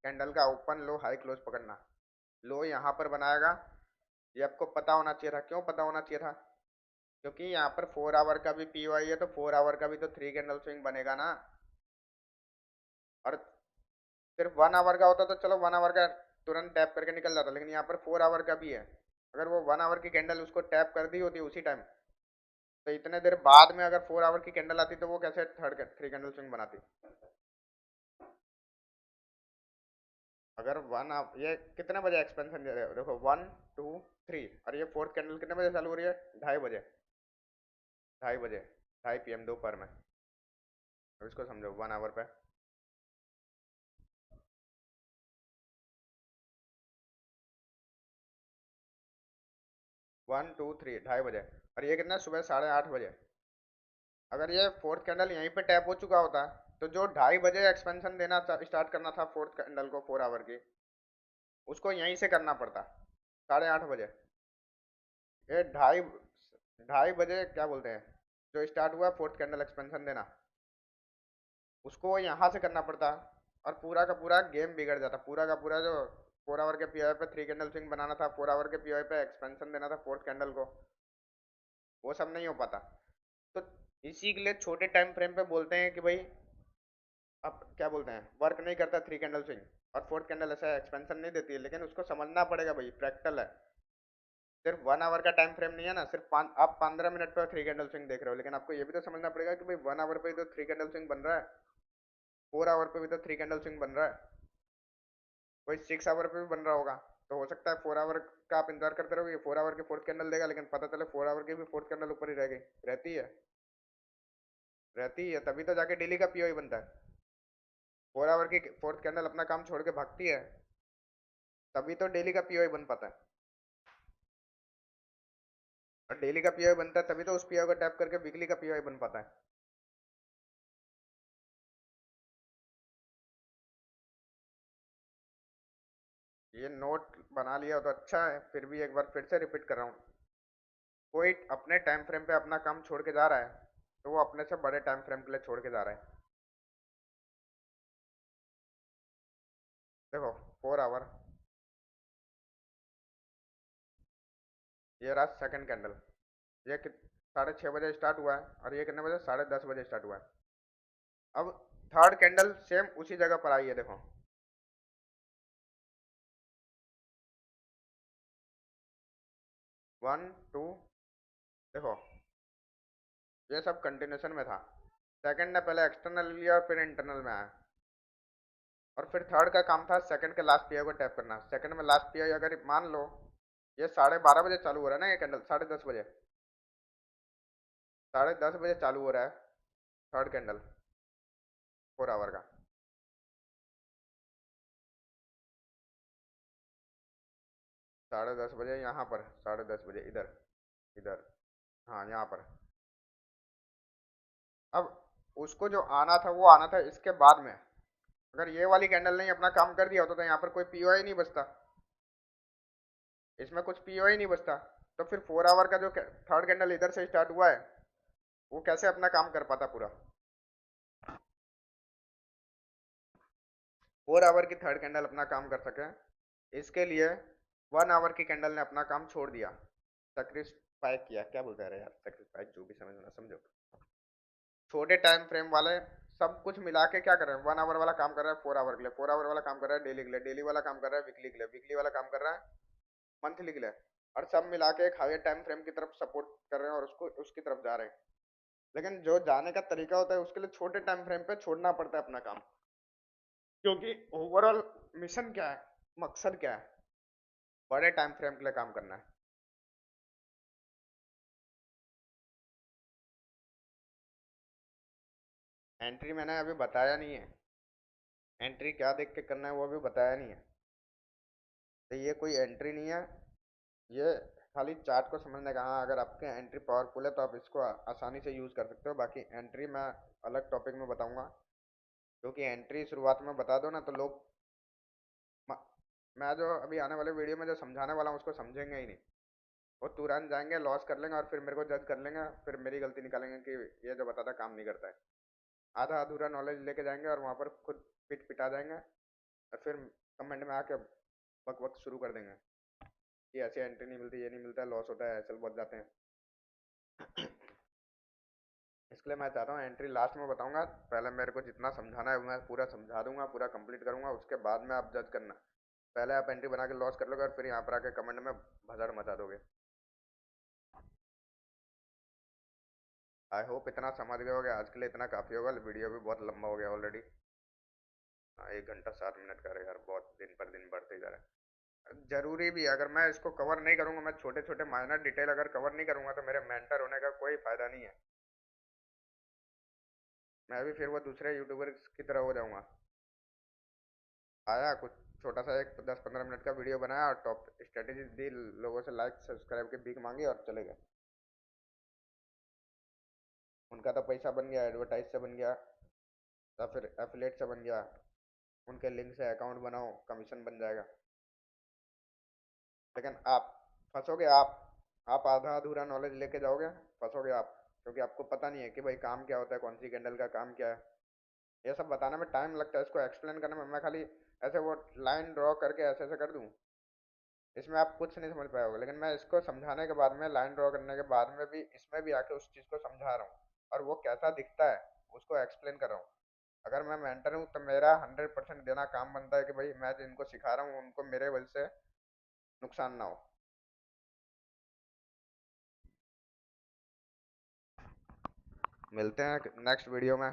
कैंडल का ओपन लो हाई क्लोज पकड़ना। लो यहाँ पर बनाएगा, ये आपको पता होना चाहिए था। क्यों पता होना चाहिए था? क्योंकि यहाँ पर 4 आवर का भी पीओआई है, तो 4 आवर का भी तो 3 कैंडल स्विंग बनेगा ना। और सिर्फ 1 आवर का होता तो चलो 1 आवर का तुरंत टैप करके निकल जाता, लेकिन यहाँ पर 4 आवर का भी है। अगर वो 1 आवर की कैंडल उसको टैप कर दी होती उसी टाइम, तो इतने देर बाद में अगर 4 आवर की कैंडल आती तो वो कैसे 3 कैंडल स्विंग बनाती? अगर ये कितने बजे एक्सपेंशन दे रहे हो, देखो 1, 2, 3, और ये फोर्थ कैंडल कितने बजे चालू हो रही है? 2:30 बजे, 2:30 बजे, 2:30 PM दोपहर में। अब इसको समझो 1 आवर पे, 1, 2, 3, 2:30 बजे, और ये कितना, सुबह 8:30 बजे। अगर ये फोर्थ कैंडल यहीं पे टैप हो चुका होता, तो जो 2:30 बजे एक्सपेंशन देना स्टार्ट करना था फोर्थ कैंडल को 4 आवर की, उसको यहीं से करना पड़ता 8:30 बजे। ये 2:30 बजे क्या बोलते हैं, जो स्टार्ट हुआ फोर्थ कैंडल एक्सपेंशन देना, उसको यहाँ से करना पड़ता, और पूरा का पूरा गेम बिगड़ जाता। पूरा का पूरा जो 4 आवर के पीओआई पे 3 कैंडल स्विंग बनाना था, 4 आवर के पीओआई पे एक्सपेंशन देना था फोर्थ कैंडल को, वो सब नहीं हो पाता। तो इसी के लिए छोटे टाइम फ्रेम पे बोलते हैं कि भाई, अब क्या बोलते हैं, वर्क नहीं करता 3 कैंडल स्विंग, और फोर्थ कैंडल ऐसा एक्सपेंशन नहीं देती है। लेकिन उसको समझना पड़ेगा भाई, प्रैक्टिकल है। सिर्फ 1 आवर का टाइम फ्रेम नहीं है ना, सिर्फ आप 15 मिनट पर 3 कैंडल स्विंग देख रहे हो, लेकिन आपको ये भी तो समझना पड़ेगा कि भाई 1 आवर पे तो 3 कैंडल स्विंग बन रहा है, 4 आवर पे भी तो 3 कैंडल स्विंग बन रहा है, कोई 6 आवर पे भी बन रहा होगा। तो हो सकता है 4 आवर का आप इंतजार करते रहोगे, 4 आवर की फोर्थ कैंडल देगा, लेकिन पता चले 4 आवर की भी फोर्थ कैंडल ऊपर ही रह गई। रहती है, तभी तो जाके डेली का पीओई बनता है। 4 आवर की फोर्थ कैंडल अपना काम छोड़ के भागती है, तभी तो डेली का पीओई बन पाता है। और डेली का पीओआई बनता है तभी तो उस पीओआई को टैप करके वीकली का पीओआई बन पाता है। ये नोट बना लिया तो अच्छा है, फिर भी एक बार फिर से रिपीट कर रहा हूँ, कोई अपने टाइम फ्रेम पे अपना काम छोड़ के जा रहा है तो वो अपने से बड़े टाइम फ्रेम के लिए छोड़ के जा रहा है। देखो 4 आवर, ये रहा सेकंड कैंडल, ये 6:30 बजे स्टार्ट हुआ है और ये कितने बजे, 10:30 बजे स्टार्ट हुआ है। अब थर्ड कैंडल सेम उसी जगह पर आई है, देखो 1 2, देखो ये सब कंटिन्यूशन में था। सेकंड ने पहले एक्सटर्नल लिया और फिर इंटरनल में आया, और फिर थर्ड का काम था सेकंड के लास्ट पीआई को टैप करना। सेकंड में लास्ट पीआई अगर मान लो ये 12:30 बजे चालू हो रहा है ना, ये कैंडल 10:30 बजे, 10:30 बजे चालू हो रहा है थर्ड कैंडल 4 आवर का। 10:30 बजे यहाँ पर, 10:30 बजे इधर, इधर, हाँ यहाँ पर। अब उसको जो आना था वो आना था इसके बाद में। अगर ये वाली कैंडल ने अपना काम कर दिया होता तो यहाँ पर कोई पीओआई नहीं बचता, इसमें कुछ पीओआई नहीं बचता। तो फिर 4 आवर का जो थर्ड कैंडल इधर से स्टार्ट हुआ है वो कैसे अपना काम कर पाता पूरा। 4 आवर की थर्ड कैंडल अपना काम कर सके, इसके लिए 1 आवर की कैंडल ने अपना काम छोड़ दिया, सेक्रीफाइस किया, क्या बोलते हैं यार, सेक्रीफाइस, जो भी समझना समझो। छोटे टाइम फ्रेम वाले सब कुछ मिला के क्या कर रहे हैं, 1 आवर वाला काम कर रहा है 4 आवर के लिए, 4 आवर वाला काम कर रहा है डेली के लिए, डेली वाला काम कर रहा है वीकली के लिए, वीकली वाला काम कर रहा है मंथली के लिए, और सब मिला के एक हायर टाइम फ्रेम की तरफ सपोर्ट कर रहे हैं और उसको उसकी तरफ जा रहे हैं। लेकिन जो जाने का तरीका होता है उसके लिए छोटे टाइम फ्रेम पे छोड़ना पड़ता है अपना काम, क्योंकि ओवरऑल मिशन क्या है, मकसद क्या है, बड़े टाइम फ्रेम के लिए काम करना है। एंट्री मैंने अभी बताया नहीं है, एंट्री क्या देख के करना है वो अभी बताया नहीं है। तो ये कोई एंट्री नहीं है, ये खाली चार्ट को समझने का। हाँ, अगर आपके एंट्री पावरफुल है तो आप इसको आसानी से यूज़ कर सकते हो, बाकी एंट्री मैं अलग टॉपिक में बताऊंगा, क्योंकि एंट्री शुरुआत में बता दो ना तो लोग मैं जो अभी आने वाले वीडियो में जो समझाने वाला हूँ उसको समझेंगे ही नहीं, वो तुरंत जाएंगे लॉस कर लेंगे और फिर मेरे को जज कर लेंगे, फिर मेरी गलती निकालेंगे कि ये जो बताता काम नहीं करता है। आधा अधूरा नॉलेज लेके जाएंगे और वहाँ पर खुद पिट पिटा जाएंगे और फिर कमेंट में आके बक बक शुरू कर देंगे कि ऐसी एंट्री नहीं मिलती, ये नहीं मिलता, लॉस होता है, ऐसे बहुत जाते हैं। इसलिए मैं चाहता हूँ एंट्री लास्ट में बताऊंगा, पहले मेरे को जितना समझाना है मैं पूरा समझा दूंगा, पूरा कंप्लीट करूंगा, उसके बाद में आप जज करना। पहले आप एंट्री बना के लॉस कर लोगे और फिर यहाँ पर आके कमेंट में भसड़ मचा दोगे। आई होप इतना समझ गए होगे, आज के लिए इतना काफ़ी होगा, वीडियो भी बहुत लंबा हो गया ऑलरेडी। 1 घंटा 7 मिनट का, यार बहुत दिन पर दिन बढ़ते जा रहा है। जरूरी भी है, अगर मैं इसको कवर नहीं करूंगा, मैं छोटे छोटे माइनर डिटेल अगर कवर नहीं करूंगा तो मेरे मेंटर होने का कोई फायदा नहीं है, मैं भी फिर वो दूसरे यूट्यूबर की तरह हो जाऊंगा। आया कुछ छोटा सा एक 10-15 मिनट का वीडियो बनाया और टॉप स्ट्रेटेजी दी, लोगों से लाइक सब्सक्राइब की भीख मांगी और चले गए। उनका तो पैसा बन गया, एडवर्टाइज से बन गया या फिर एफिलेट से बन गया, उनके लिंक से अकाउंट बनाओ कमीशन बन जाएगा। लेकिन आप फंसोगे, आप आधा अधूरा नॉलेज लेके जाओगे, फंसोगे आप, क्योंकि आपको पता नहीं है कि भाई काम क्या होता है, कौन सी कैंडल का काम क्या है। ये सब बताने में टाइम लगता है, इसको एक्सप्लेन करने में मैं खाली ऐसे वो लाइन ड्रॉ करके ऐसे ऐसे कर दूं, इसमें आप कुछ नहीं समझ पाओगे। लेकिन मैं इसको समझाने के बाद में, लाइन ड्रॉ करने के बाद में भी इसमें भी आके उस चीज़ को समझा रहा हूँ और वो कैसा दिखता है उसको एक्सप्लेन कर रहा हूँ। अगर मैं मेंटर हूँ तो मेरा 100% देना काम बनता है कि भाई मैं जिनको सिखा रहा हूँ उनको मेरे वजह से नुकसान ना हो। मिलते हैं नेक्स्ट वीडियो में।